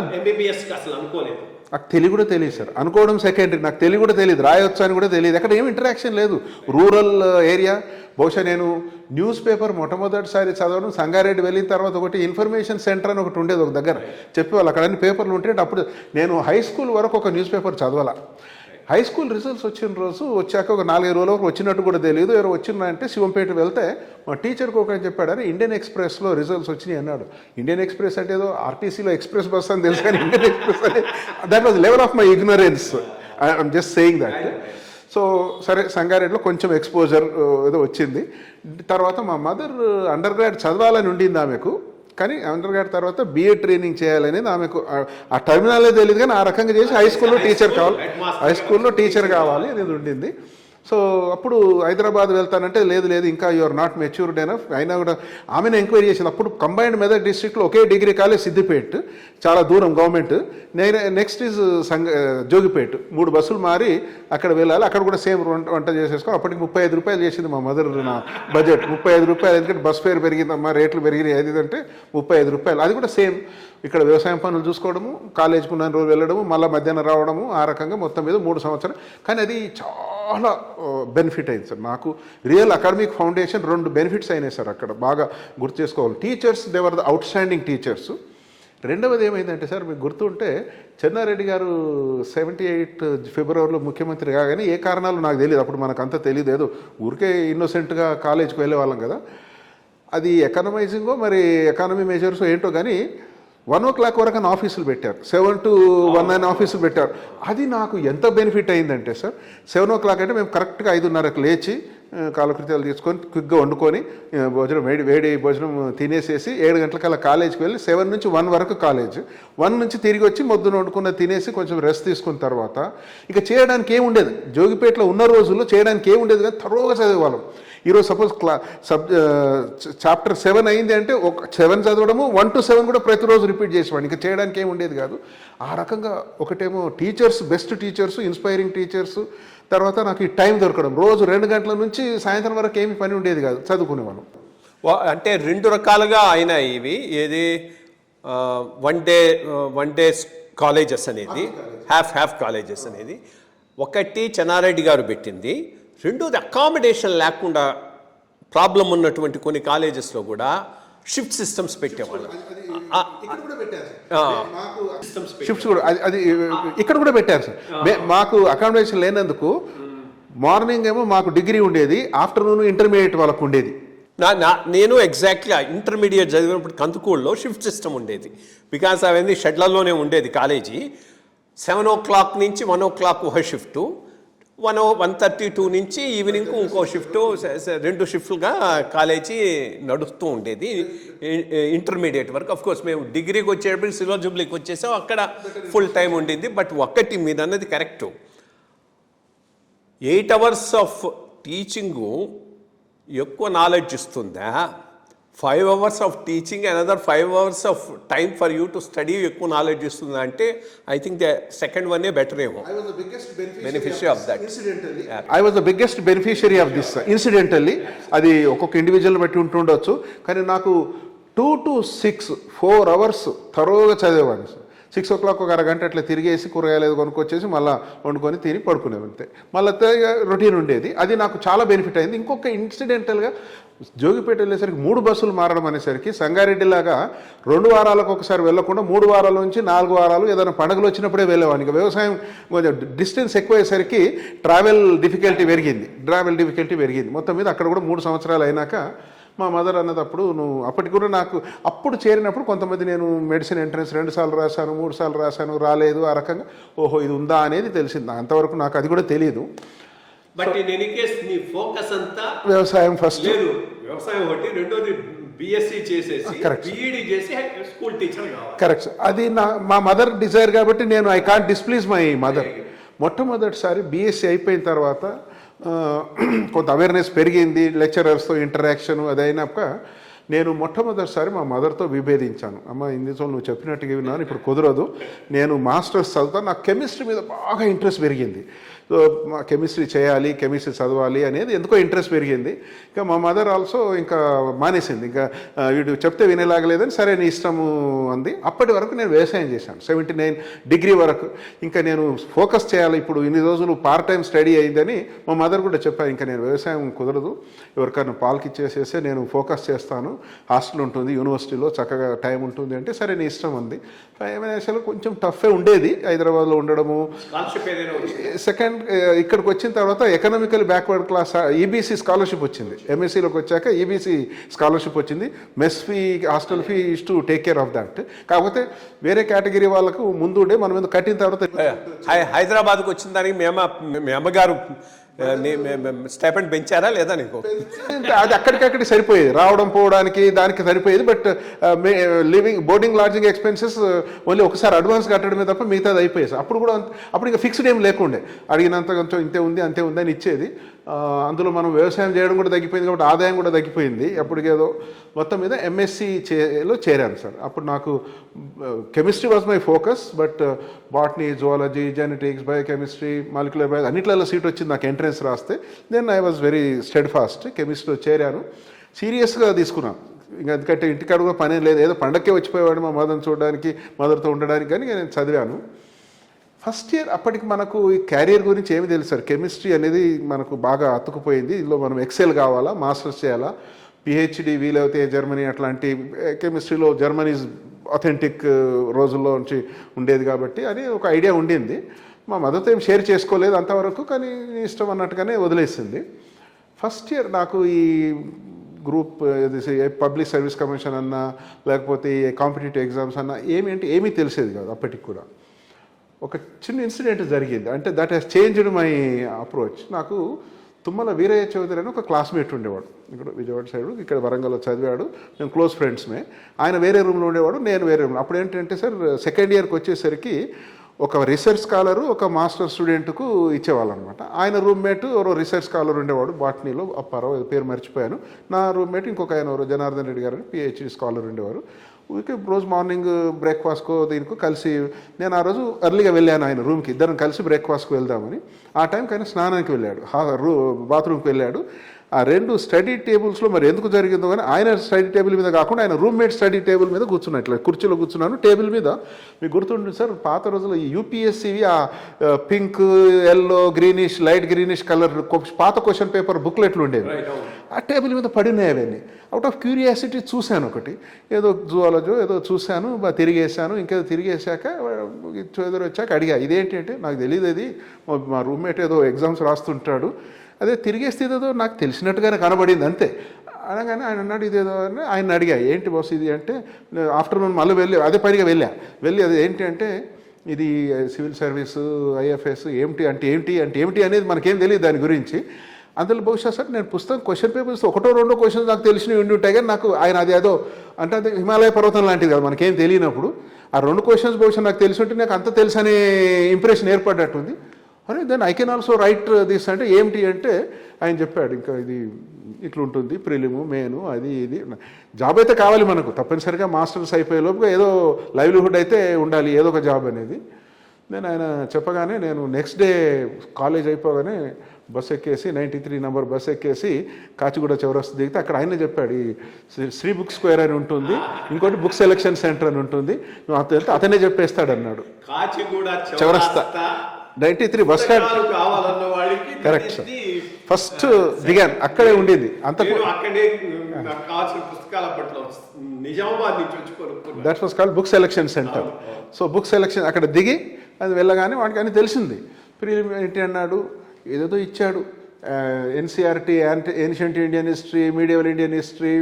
నాకు తెలుగు కూడా తెలియదు సార్. అనుకోవడం సెకండరీ, నాకు తెలుగు కూడా తెలియదు, రాయొచ్చు అని కూడా తెలియదు. అక్కడ ఏమి ఇంటరాక్షన్ లేదు, రూరల్ ఏరియా. బహుశా నేను న్యూస్ పేపర్ మొట్టమొదటిసారి చదవడం సంగారెడ్డి వెళ్ళిన తర్వాత ఒకటి ఇన్ఫర్మేషన్ సెంటర్ అని ఒకటి ఉండేది ఒక దగ్గర, చెప్పేవాళ్ళు అక్కడ అన్ని పేపర్లు ఉంటే. అప్పుడు నేను హై స్కూల్ వరకు ఒక న్యూస్ పేపర్ చదవాల. హై స్కూల్ రిజల్ట్స్ వచ్చిన రోజు వచ్చాక ఒక 4-5 రోజుల వరకు వచ్చినట్టు కూడా తెలియదు. ఎవరు వచ్చిందంటే శివంపేట వెళ్తే మా టీచర్కి ఒక చెప్పాడు, అని ఇండియన్ ఎక్స్ప్రెస్లో రిజల్ట్స్ వచ్చినాయి అన్నాడు. ఇండియన్ ఎక్స్ప్రెస్ అంటే ఏదో ఆర్టీసీలో ఎక్స్ప్రెస్ బస్ అని తెలుసు, కానీ ఇండియన్ ఎక్స్ప్రెస్ అంటే that was level of my ignorance. I'm just saying that. So సరే, సంగారెడ్డిలో కొంచెం ఎక్స్పోజర్ ఏదో వచ్చింది. తర్వాత మా మదర్ అండర్ గ్రాడ్ చదవాలని ఉండింది ఆమెకు, కానీ అండర్ గ్రాడ్ తర్వాత బీఎడ్ ట్రైనింగ్ చేయాలనేది ఆమెకు. ఆ టర్మినాలే తెలియదు, కానీ ఆ రకంగా చేసి హై స్కూల్లో టీచర్ కావాలి అనేది ఉండింది. సో అప్పుడు హైదరాబాద్ వెళ్తానంటే లేదు లేదు ఇంకా యూఆర్ నాట్ మెచ్యూర్డ్ ఎనఫ్. అయినా కూడా ఆమెను ఎంక్వైరీ చేసింది. అప్పుడు కంబైన్డ్ మెదక్ డిస్ట్రిక్ట్లో ఒకే డిగ్రీ కాలేజ్ సిద్దిపేట్, చాలా దూరం గవర్నమెంట్. Next is Jogipet. 3 బస్సులు మారి అక్కడ వెళ్ళాలి. అక్కడ కూడా సేమ్ వంట చేసేసుకో. అప్పటికి 35 రూపాయలు చేసింది మా మదర్ నా బడ్జెట్. 35 రూపాయలు, ఎందుకంటే బస్ ఫేర్ పెరిగిందమ్మా, రేట్లు పెరిగినాయి. ఏదంటే 35 రూపాయలు. అది కూడా సేమ్. ఇక్కడ వ్యవసాయం పనులు చూసుకోవడము, కాలేజీకి ఉన్న రోజులు వెళ్ళడము, మళ్ళీ మధ్యాహ్నం రావడము, ఆ రకంగా మొత్తం మీద 3 సంవత్సరాలు. కానీ అది చాలా బెనిఫిట్ అయింది సార్ నాకు. రియల్ అకాడమిక్ ఫౌండేషన్ 2 బెనిఫిట్స్ అయినాయి సార్ అక్కడ, బాగా గుర్తు చేసుకోవాలి. Teachers they were the outstanding teachers. రెండవది ఏమైందంటే సార్, మీకు గుర్తుంటే చెన్నారెడ్డి గారు 78 ఫిబ్రవరిలో ముఖ్యమంత్రి కాగానే ఏ కారణాలు నాకు తెలియదు. అప్పుడు మనకు అంత తెలియదు, ఏదో ఊరికే ఇన్నోసెంట్గా కాలేజీకి వెళ్ళే వాళ్ళం కదా. అది ఎకనమైజింగో మరి ఎకానమీ మెజర్స్ ఏంటో కానీ 1 o'clock వరకు అని ఆఫీసులు పెట్టారు. 7 to 1 అని ఆఫీసులు పెట్టారు. అది నాకు ఎంత బెనిఫిట్ అయిందంటే సార్, 7 o'clock అంటే మేము కరెక్ట్గా 5:30కు లేచి కాలకృత్యాలు తీసుకొని క్విక్గా వండుకొని భోజనం వేడి భోజనం తినేసేసి 7 గంటలకల్లా కాలేజీకి వెళ్ళి 7 నుంచి 1 వరకు కాలేజ్. 1 నుంచి తిరిగి వచ్చి మొద్దున వండుకున్న తినేసి కొంచెం రెస్ట్ తీసుకున్న తర్వాత ఇక చేయడానికి ఏముండేది. జోగిపేటలో ఉన్న రోజుల్లో చేయడానికి ఏముండేది కానీ తరోగా చదివేవాళ్ళం. ఈరోజు సపోజ్ చాప్టర్ 7 అయింది అంటే 7 చదవడము, 1 to 7 కూడా ప్రతిరోజు రిపీట్ చేసేవాడిని. ఇంకా చేయడానికి ఏమి ఉండేది కాదు. ఆ రకంగా ఒకటేమో teachers, best teachers, inspiring teachers. తర్వాత నాకు ఈ టైం దొరకడం, రోజు 2 గంటల నుంచి సాయంత్రం వరకు ఏమి పని ఉండేది కాదు, చదువుకునేవాళ్ళం. అంటే 2 రకాలుగా అయినాయి ఇవి. ఏది వన్ డే కాలేజెస్ అనేది, హ్యాఫ్ కాలేజెస్ అనేది. ఒకటి చెన్నారెడ్డి గారు పెట్టింది. రెండోది అకామిడేషన్ లేకుండా ప్రాబ్లం ఉన్నటువంటి కొన్ని కాలేజెస్లో కూడా షిఫ్ట్ సిస్టమ్స్ పెట్టేవాళ్ళు. షిఫ్ట్స్ కూడా అది ఇక్కడ కూడా పెట్టారు సార్. మాకు అకామిడేషన్ లేనందుకు మార్నింగ్ ఏమో మాకు డిగ్రీ ఉండేది, ఆఫ్టర్నూన్ ఇంటర్మీడియట్ వాళ్ళకు ఉండేది. నేను ఎగ్జాక్ట్గా ఇంటర్మీడియట్ చదివినప్పుడు కందుకూరులో షిఫ్ట్ సిస్టమ్ ఉండేది. బికాస్ అవన్నీ షెడ్లలోనే ఉండేది కాలేజీ. 7 o'clock నుంచి 1 o'clock ఒక షిఫ్టు, 1:32 నుంచి ఈవినింగ్ ఇంకో షిఫ్ట్, 2 షిఫ్ట్లుగా కాలేజీ నడుస్తూ ఉండేది ఇంటర్మీడియట్ వరకు. అఫ్ కోర్స్ మేము డిగ్రీకి వచ్చేటప్పుడు సిల్వర్ జూబ్లీకి వచ్చేసాం, అక్కడ ఫుల్ టైం ఉండింది. బట్ ఒక్కటి మీరు అన్నది కరెక్టు, 8 hours ఆఫ్ టీచింగు ఎక్కువ నాలెడ్జ్ ఇస్తుందా, 5 hours of teaching another 5 hours of time for you to study ఎక్కువ నాలెడ్జ్ ఇస్తుందా అంటే I think the second one better ఏమో. Beneficiary of that. I was the biggest beneficiary of this incidentally. అది ఒక్కొక్క individual బట్టి ఉంటుండొచ్చు, కానీ నాకు 2 to 6 4 hours తరోగా చదివేవాడిని సార్. 6 o'clock ఒక అరగంట అట్లా తిరిగేసి కూరగాయలు ఏదో కొనుక్కొచ్చేసి మళ్ళీ వండుకొని తిని పడుకునేవంతే. మళ్ళీ రొటీన్ ఉండేది. అది నాకు చాలా బెనిఫిట్ అయింది. ఇంకొక ఇన్సిడెంటల్గా జోగిపేట వెళ్ళేసరికి 3 బస్సులు మారడం అనేసరికి సంగారెడ్డిలాగా 2 వారాలకు ఒకసారి వెళ్ళకుండా 3 వారాల నుంచి 4 వారాలు ఏదైనా పండుగలు వచ్చినప్పుడే వెళ్ళేవాడిని. ఇంకా వ్యవసాయం డిస్టెన్స్ ఎక్కువయ్యేసరికి ట్రావెల్ డిఫికల్టీ పెరిగింది. మొత్తం మీద అక్కడ కూడా 3 సంవత్సరాలు అయినాక మా మదర్ అన్నదప్పుడు నువ్వు అప్పటికి కూడా నాకు అప్పుడు చేరినప్పుడు కొంతమంది నేను మెడిసిన్ ఎంట్రన్స్ 2 సార్లు రాశాను, 3 సార్లు రాశాను, రాలేదు. ఆ రకంగా ఓహో ఇది ఉందా అనేది తెలిసింది. అంతవరకు నాకు అది కూడా తెలియదు. బట్ ఇన్ ఎనీ కేస్ నీ ఫోకస్ అంతా వ్యవసాయం ఫస్ట్. వ్యవసాయం ఒకటి, రెండోది బీఎస్సీ చేసేసి బీఈడీ చేసి స్కూల్ టీచర్ కావాలి. కరెక్ట్. అది మా మదర్ డిజైర్ కాబట్టి నేను I can't displease my mother. మొట్టమొదటిసారి బీఎస్సీ అయిపోయిన తర్వాత కొంత అవేర్నెస్ పెరిగింది, లెక్చరర్స్తో ఇంటరాక్షన్ అదైనాక నేను మొట్టమొదటిసారి మా మదర్తో విభేదించాను. అమ్మ ఇన్ని రోజులు నువ్వు చెప్పినట్టుగా విన్నాను, ఇప్పుడు కుదరదు, నేను మాస్టర్స్ చదువుతాను. నాకు కెమిస్ట్రీ మీద బాగా ఇంట్రెస్ట్ పెరిగింది. సో కెమిస్ట్రీ చేయాలి, కెమిస్ట్రీ చదవాలి అనేది ఎందుకో ఇంట్రెస్ట్ పెరిగింది. ఇంకా మా మదర్ ఆల్సో ఇంకా మానేసింది, ఇంకా వీడు చెప్తే వినేలాగలేదని సరే నీ ఇష్టము అంది. అప్పటి వరకు నేను వ్యవసాయం చేశాను 79 డిగ్రీ వరకు. ఇంకా నేను ఫోకస్ చేయాలి, ఇప్పుడు ఇన్ని రోజులు పార్ట్ టైం స్టడీ అయిందని మా మదర్ కూడా చెప్పాను. ఇంకా నేను వ్యవసాయం కుదరదు, ఎవరికైనా పాలకి ఇచ్చేసేస్తే నేను ఫోకస్ చేస్తాను, హాస్టల్ ఉంటుంది యూనివర్సిటీలో చక్కగా టైం ఉంటుంది అంటే సరే నీ ఇష్టం అంది. ఫైనాన్షియల్ కొంచెం టఫే ఉండేది హైదరాబాద్లో ఉండడము. సెకండ్ ఇక్కడికి వచ్చిన తర్వాత economical backward class EBC scholarship వచ్చింది. ఎంఎస్సీలోకి వచ్చాక ఈబీసీ స్కాలర్షిప్ వచ్చింది. Mess fee, hostel fee is to take care of that. కాకపోతే వేరే కేటగిరీ వాళ్ళకు ముందు ఉండే మనం కట్టిన తర్వాత హైదరాబాద్కి వచ్చిన దానికి మీ అమ్మగారు స్టైపెండ్ పెంచారా లేదా నీకు? అది అక్కడికక్కడికి సరిపోయేది, రావడం పోవడానికి దానికి సరిపోయేది. But boarding lodging expenses only ఒకసారి అడ్వాన్స్ కట్టడమే తప్ప మిగతాది అయిపోయేది. అప్పుడు ఇంకా ఫిక్స్డ్ ఏం లేకుండే, అడిగినంత కొంచెం ఇంతే ఉంది అంతే ఉంది అని ఇచ్చేది. అందులో మనం వ్యవసాయం చేయడం కూడా తగ్గిపోయింది కాబట్టి ఆదాయం కూడా తగ్గిపోయింది. అప్పటికేదో మొత్తం మీద ఎంఎస్సీలో చేరాను సార్. అప్పుడు నాకు chemistry was my focus, but botany, zoology, genetics, biochemistry, molecular bio అన్నిట్లలో సీట్ వచ్చింది నాకు ఎంట్రన్స్ రాస్తే. Then I was very steadfast, కెమిస్ట్రీలో చేరాను. సీరియస్గా తీసుకున్నాను, ఇంకా ఎందుకంటే ఇంటికాడ కూడా పని లేదు, ఏదో పండక్కే వచ్చిపోయేవాడు మా మదర్ని చూడడానికి, మదర్తో ఉండడానికి, కానీ నేను చదివాను. ఫస్ట్ ఇయర్ అప్పటికి మనకు ఈ క్యారియర్ గురించి ఏమి తెలుసు సార్. కెమిస్ట్రీ అనేది మనకు బాగా అతుకుపోయింది. ఇందులో మనం ఎక్సెల్ కావాలా, మాస్టర్స్ చేయాలా, పిహెచ్డి వీలైతే జర్మనీ అట్లాంటి కెమిస్ట్రీలో జర్మనీ అథెంటిక్ రోజుల్లో నుంచి ఉండేది కాబట్టి అని ఒక ఐడియా ఉండింది. మా మదర్తో ఏం షేర్ చేసుకోలేదు అంతవరకు, కానీ ఇష్టం అన్నట్టుగానే వదిలేసింది. ఫస్ట్ ఇయర్ నాకు ఈ గ్రూప్ పబ్లిక్ సర్వీస్ కమిషన్ అన్నా లేకపోతే కాంపిటేటివ్ ఎగ్జామ్స్ అన్నా ఏమీ తెలిసేది కాదు అప్పటికి కూడా. ఒక చిన్న ఇన్సిడెంట్ జరిగింది, అంటే that has changed my approach. నాకు తుమ్మల వీరయ్య చౌదరి అని ఒక క్లాస్మేట్ ఉండేవాడు, ఇక్కడ విజయవాడ సైడ్, ఇక్కడ వరంగల్లో చదివాడు, మేము క్లోజ్ ఫ్రెండ్స్మే. ఆయన వేరే రూమ్లో ఉండేవాడు, నేను వేరే రూమ్లో. అప్పుడు ఏంటంటే సార్, సెకండ్ ఇయర్కి వచ్చేసరికి ఒక రీసెర్చ్ స్కాలరు ఒక మాస్టర్ స్టూడెంట్కు ఇచ్చేవాళ్ళు అనమాట. ఆయన రూమ్మేట్ ఎవరో రీసెర్చ్ స్కాలర్ ఉండేవాడు బాటనీలో, అప్పారావు పేరు మర్చిపోయాను. నా రూమ్మేట్ ఇంకొక ఆయన ఎవరో జనార్దన్ రెడ్డి గారు పిహెచ్డి స్కాలర్ ఉండేవారు. ఊరికే రోజు మార్నింగ్ బ్రేక్ఫాస్ట్కో దీనికో కలిసి, నేను ఆ రోజు ఎర్లీగా వెళ్ళాను ఆయన రూమ్కి, ఇద్దరం కలిసి బ్రేక్ఫాస్ట్కి వెళ్దామని. ఆ టైంకి ఆయన స్నానానికి వెళ్ళాడు, బాత్రూమ్కి వెళ్ళాడు. ఆ రెండు స్టడీ టేబుల్స్లో మరి ఎందుకు జరిగిందో కానీ ఆయన స్టడీ టేబుల్ మీద కాకుండా ఆయన రూమ్మేట్ స్టడీ టేబుల్ మీద కూర్చున్నట్లు, కుర్చీలో కూర్చున్నాను. టేబుల్ మీద మీకు గుర్తుంటుంది సార్, పాత రోజుల్లో ఈ యూపీఎస్సీవి ఆ pink, yellow, greenish, light greenish colour పాత క్వశ్చన్ పేపర్ బుక్లెట్లు ఉండేవి. ఆ టేబుల్ మీద పడినాయి అవన్నీ. అవుట్ ఆఫ్ క్యూరియాసిటీ చూశాను ఒకటి, ఏదో జువాలజీ ఏదో చూశాను, తిరిగేసాను. ఇంకేదో తిరిగేసాక చదువు వచ్చాక అడిగా, ఇదేంటి అంటే నాకు తెలియదు, అది మా రూమ్మేట్ ఏదో ఎగ్జామ్స్ రాస్తుంటాడు, అదే తిరిగేస్తే ఏదో నాకు తెలిసినట్టుగానే కనబడింది అంతే. అనగానే ఆయన అన్నాడు ఇదేదో అని. ఆయన అడిగా, ఏంటి బాస్ ఇది అంటే, ఆఫ్టర్నూన్ మళ్ళీ అదే పనిగా వెళ్ళి అది ఏంటి అంటే, ఇది సివిల్ సర్వీసు, ఐఎఫ్ఎస్ ఏమిటి అనేది మనకేం తెలియదు దాని గురించి. అందులో బహుశా సార్ నేను పుస్తకం క్వశ్చన్ పేపర్స్ ఒకటో రెండో క్వశ్చన్స్ నాకు తెలిసినవి ఉండి ఉంటాయి, కానీ నాకు ఆయన అదేదో అంటే అది హిమాలయ పర్వతం లాంటిది కదా మనకేం తెలియనప్పుడు. ఆ రెండు క్వశ్చన్స్ బహుశా నాకు తెలిసి ఉంటే నాకు అంత తెలుసు అనే ఇంప్రెషన్ ఏర్పడ్డట్టుంది. అరే then I can also write this అంటే ఏమిటి అంటే ఆయన చెప్పాడు, ఇంకా ఇది ఇట్లుంటుంది, ప్రిలిము, మెయిన్, అది ఇది. జాబ్ అయితే కావాలి మనకు తప్పనిసరిగా, మాస్టర్స్ అయిపోయే లోపుగా ఏదో లైవ్లీహుడ్ అయితే ఉండాలి, ఏదో ఒక జాబ్ అనేది. నేను ఆయన చెప్పగానే నేను నెక్స్ట్ డే కాలేజ్ అయిపోగానే బస్సు ఎక్కేసి 93 నెంబర్ బస్సు ఎక్కేసి కాచిగూడ చౌరస్తా దిగితే అక్కడ ఆయన చెప్పాడు, ఈ శ్రీ బుక్ స్క్వేర్ అని ఉంటుంది, ఇంకోటి బుక్ సెలక్షన్ సెంటర్ అని ఉంటుంది, నువ్వు అతనే చెప్పేస్తాడు అన్నాడు. చౌరస్తా 93 bus stand, correct sir. First దిగాను, అక్కడే ఉండింది అంతకు. That was called book selection centre. So book selection అక్కడ దిగి అది వెళ్ళగానే వాడికి అని తెలిసింది. ప్రిలిమినరీ ఏంటి అన్నాడు, ఏదేదో ఇచ్చాడు, NCERT, ancient Indian history, medieval Indian history,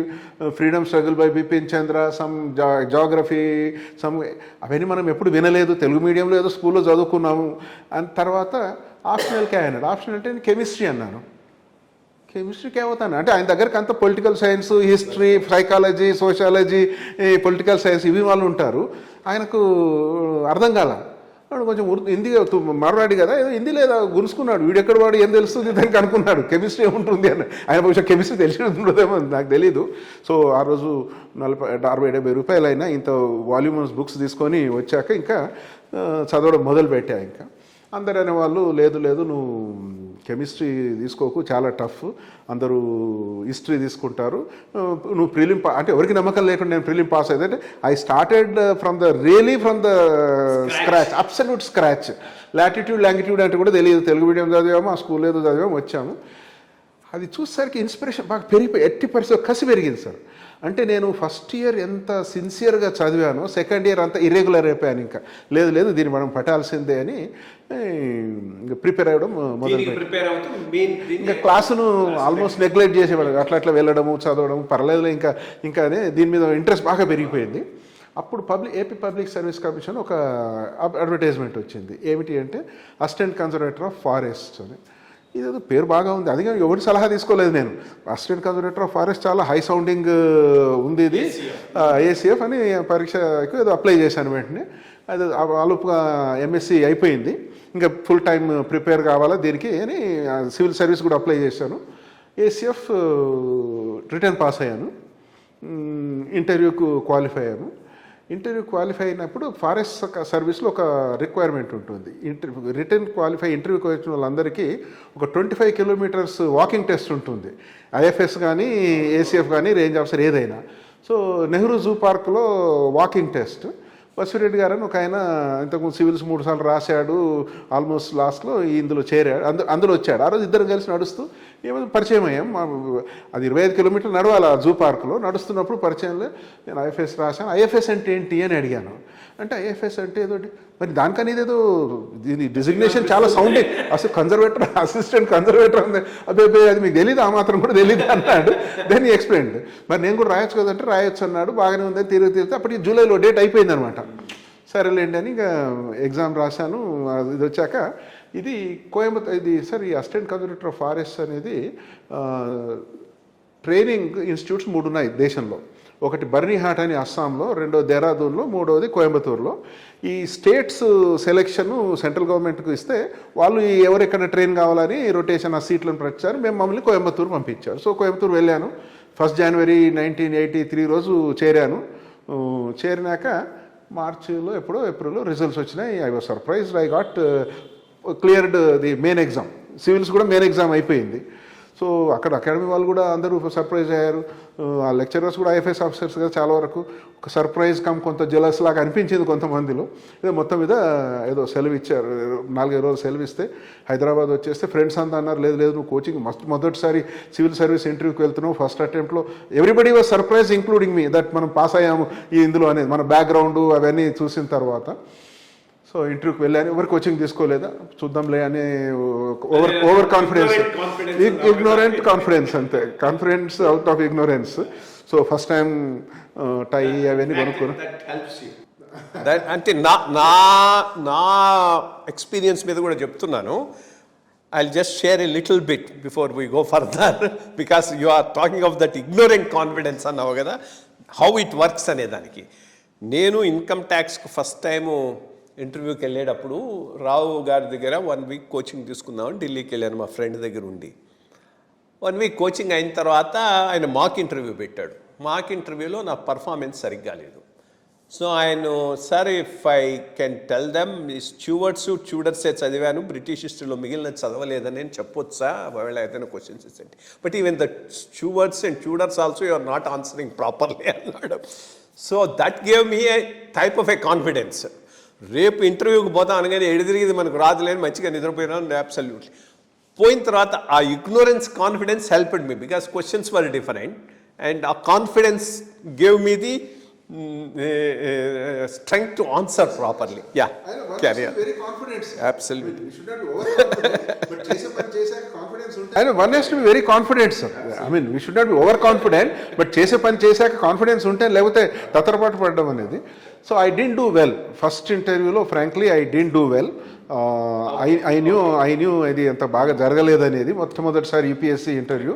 freedom struggle by Bipin Chandra, some geography, అవన్నీ మనం ఎప్పుడు వినలేదు, తెలుగు మీడియంలో ఏదో స్కూల్లో చదువుకున్నాము. అని తర్వాత ఆప్షనల్కే అన్నాడు. ఆప్షనల్ అంటే నేను కెమిస్ట్రీ అన్నాను. కెమిస్ట్రీకి ఏమవుతాను అంటే ఆయన దగ్గరకు అంత political science, history, psychology, sociology, political science ఇవి వాళ్ళు ఉంటారు. ఆయనకు అర్థం కాల. వాడు కొంచెం హిందీ మరవాడి కదా, ఏదో హిందీ లేదా గురుసుకున్నాడు, వీడెక్కడ వాడు ఏం తెలుస్తుంది దానికి అనుకున్నాడు, కెమిస్ట్రీ ఏముంటుంది అని. ఆయన బహుశా కెమిస్ట్రీ తెలిసి ఉండదేమో నాకు తెలీదు. సో ఆ రోజు 60-70 రూపాయలు అయినా ఇంత వాల్యూమ్స్ బుక్స్ తీసుకొని వచ్చాక ఇంకా చదవడం మొదలుపెట్టా. ఇంకా అందరు అనేవాళ్ళు, లేదు నువ్వు కెమిస్ట్రీ తీసుకోకు, చాలా టఫ్, అందరూ హిస్టరీ తీసుకుంటారు, నువ్వు ప్రిలిమ్ అంటే ఎవరికి నమ్మకం లేకుండా నేను ప్రిలిమ్ పాస్ అయితే I started from the scratch, absolute scratch. Latitude longitude అంటే కూడా తెలియదు, తెలుగు మీడియం చదివాము, ఆ స్కూల్ ఏదో చదివాము, వచ్చాము. అది చూసేసరికి ఇన్స్పిరేషన్ బాగా పెరిగిపోయి, ఎట్టి పరిస్థితి కసి పెరిగింది సార్. అంటే నేను ఫస్ట్ ఇయర్ ఎంత సిన్సియర్గా చదివానో సెకండ్ ఇయర్ అంతా ఇర్రెగ్యులర్ అయిపోయాను. ఇంకా లేదు దీన్ని మనం పట్టాల్సిందే అని ప్రిపేర్ అవ్వడం మొదలుపెట్టాను. ఇంకా క్లాసును ఆల్మోస్ట్ నెగ్లెక్ట్ చేసేవాడు, అట్లా వెళ్ళడము, చదవడం పర్లేదు, ఇంకా దీని మీద ఇంట్రెస్ట్ బాగా పెరిగిపోయింది. అప్పుడు ఏపీ పబ్లిక్ సర్వీస్ కమిషన్ ఒక అడ్వర్టైజ్మెంట్ వచ్చింది. ఏమిటి అంటే అసిస్టెంట్ కన్జర్వేటర్ ఆఫ్ ఫారెస్ట్ అని. ఇదేదో పేరు బాగా ఉంది, అది కానీ ఎవరి సలహా తీసుకోలేదు నేను. అసిస్టెంట్ కన్జర్వేటర్ ఆఫ్ ఫారెస్ట్ చాలా హై సౌండింగ్ ఉంది, ఇది ACF అని పరీక్షకు ఏదో అప్లై చేశాను. వెంటనే అది ఆలోపుగా MSc అయిపోయింది, ఇంకా ఫుల్ టైం ప్రిపేర్ కావాలా దీనికి అని సివిల్ సర్వీస్ కూడా అప్లై చేశాను. ACF రిటర్న్ పాస్ అయ్యాను, ఇంటర్వ్యూకు క్వాలిఫై అయ్యాను. ఇంటర్వ్యూ క్వాలిఫై అయినప్పుడు ఫారెస్ట్ సర్వీస్లో ఒక రిక్వైర్మెంట్ ఉంటుంది. రిటర్న్ క్వాలిఫై ఇంటర్వ్యూకి వచ్చిన వాళ్ళందరికీ ఒక 25 కిలోమీటర్స్ వాకింగ్ టెస్ట్ ఉంటుంది. IFS కానీ ACF కానీ రేంజ్ ఆఫీసర్ ఏదైనా. సో నెహ్రూ జూ పార్క్లో వాకింగ్ టెస్ట్. బసిరెడ్డి గారు అని ఒక ఆయన ఇంతకుముందు సివిల్స్ 3 సార్లు రాశాడు, ఆల్మోస్ట్ లాస్ట్లో ఇందులో చేరాడు, అందులో వచ్చాడు. ఆ రోజు ఇద్దరం కలిసి నడుస్తూ ఏమో పరిచయం అయ్యాం. అది 25 కిలోమీటర్లు నడవాలి ఆ జూ పార్క్లో. నడుస్తున్నప్పుడు పరిచయంలో నేను IFS రాశాను. IFS అంటే ఏంటి అని అడిగాను. అంటే IFS అంటే ఏదో మరి దానికని ఇదేదో దీని డిజిగ్నేషన్ చాలా సౌండింగ్, అసలు కన్జర్వేటర్ అసిస్టెంట్ కన్జర్వేటర్ ఉంది, అదే అది మీకు తెలియదు, ఆ మాత్రం కూడా తెలియదు అన్నాడు. దెన్ ఈ ఎక్స్ప్లెయిన్డ్. మరి నేను కూడా రాయొచ్చు కదంటే రాయొచ్చు అన్నాడు. బాగానే ఉందని తిరిగితే అప్పటికి జూలైలో డేట్ అయిపోయింది అనమాట. సరేలేండి అని ఇంకా ఎగ్జామ్ రాశాను. ఇది వచ్చాక ఇది కోయంబత్తూర్, ఇది సార్ ఈ అసిస్టెంట్ కన్జర్వేటర్ ఆఫ్ ఫారెస్ట్ అనేది ట్రైనింగ్ ఇన్స్టిట్యూట్స్ 3 ఉన్నాయి దేశంలో. ఒకటి బర్నీహాట్ అని అస్సాంలో, రెండో దేహ్రాదూన్లో, మూడవది కోయంబత్తూరులో. ఈ స్టేట్స్ సెలెక్షన్ సెంట్రల్ గవర్నమెంట్కి ఇస్తే వాళ్ళు ఎవరెక్కడ ట్రైన్ కావాలని రొటేషన్ ఆ సీట్లను ప్రచారు. మమ్మల్ని కోయంబత్తూరు పంపించారు. సో కోయంబత్తూరు వెళ్ళాను. 1 జనవరి 1983 రోజు చేరాను. చేరినాక మార్చిలో ఎప్పుడో ఏప్రిల్లో రిజల్ట్స్ వచ్చినాయి. I was surprised. I got cleared the main exam. Civils కూడా మెయిన్ ఎగ్జామ్ అయిపోయింది. సో అక్కడ అకాడమీ వాళ్ళు కూడా అందరూ సర్ప్రైజ్ అయ్యారు. ఆ లెక్చరర్స్ కూడా IFS ఆఫీసర్స్ కదా, చాలా వరకు ఒక సర్ప్రైజ్ కొంత జెలస్ లాగా అనిపించింది కొంతమందిలో. ఏదో మొత్తం మీద ఏదో సెలవు ఇచ్చారు. 4-5 రోజులు సెలవు ఇస్తే హైదరాబాద్ వచ్చేస్తే ఫ్రెండ్స్ అంతా అన్నారు, లేదు లేదు నువ్వు కోచింగ్ మొదటిసారి సివిల్ సర్వీస్ ఇంటర్వ్యూకి వెళ్తున్నావు, ఫస్ట్ అటెంప్ట్లో. Everybody was surprise including me that మనం పాస్ అయ్యాము ఈ ఇందులో అనేది, మన బ్యాక్గ్రౌండ్ అవన్నీ చూసిన తర్వాత. సో ఇంటర్వ్యూకి వెళ్ళాను. ఎవరు కోచింగ్ తీసుకోలేదా, చూద్దాంలే అని ఓవర్ కాన్ఫిడెన్స్, ఇగ్నోరెంట్ కాన్ఫిడెన్స్, అంతే. Confidence out of ignorance. So first time tie అవన్నీ కొనుక్కోను. అంటే నా నా నా ఎక్స్పీరియన్స్ మీద కూడా చెప్తున్నాను. I'll just share a little bit before we go further because you are talking of that ignorant confidence అన్నావు కదా, how it works అనే దానికి. నేను ఇన్కమ్ ట్యాక్స్కి ఫస్ట్ టైము ఇంటర్వ్యూకి వెళ్ళేటప్పుడు రావు గారి దగ్గర 1 వీక్ కోచింగ్ తీసుకుందామని ఢిల్లీకి వెళ్ళాను మా ఫ్రెండ్ దగ్గర ఉండి. 1 వీక్ కోచింగ్ అయిన తర్వాత ఆయన మాక్ ఇంటర్వ్యూ పెట్టాడు. మాక్ ఇంటర్వ్యూలో నా పర్ఫార్మెన్స్ సరిగ్గా లేదు. సో ఆయన, sir if I can tell them స్టూవర్డ్సే చదివాను, బ్రిటిష్ హిస్టరీలో మిగిలిన చదవలేదని నేను చెప్పొచ్చా ఒకవేళ ఏదైనా క్వశ్చన్స్ ఇచ్చండి. But even the Stuarts and Tudors also you are not answering properly అన్నాడు. So that gave me a type of a confidence. రేపు ఇంటర్వ్యూకి పోతాం అనగానే ఎడిదిరిగింది మనకు రాదులేని మంచిగా నిద్రపోయినాను. అబ్సల్యూట్లీ పోయిన తర్వాత ఆ ignorance confidence helped me because questions were different and ఆ confidence gave me the strength to answer properly. Yeah, carry on. Very confident. Absolutely. We should not be overconfident, but చేసే confidence ఉంటే. I know one has to be very confident, sir. I mean, we should not be overconfident, but చేసే పని చేశాక confidence ఉంటే, లేకపోతే తత్తరపాటు పడడం అనేది. So I didn't do well. First interview లో frankly I didn't do well. I knew ఇది అంత బాగా జరగలేదనేది. మొట్టమొదటిసారి UPSC ఇంటర్వ్యూ.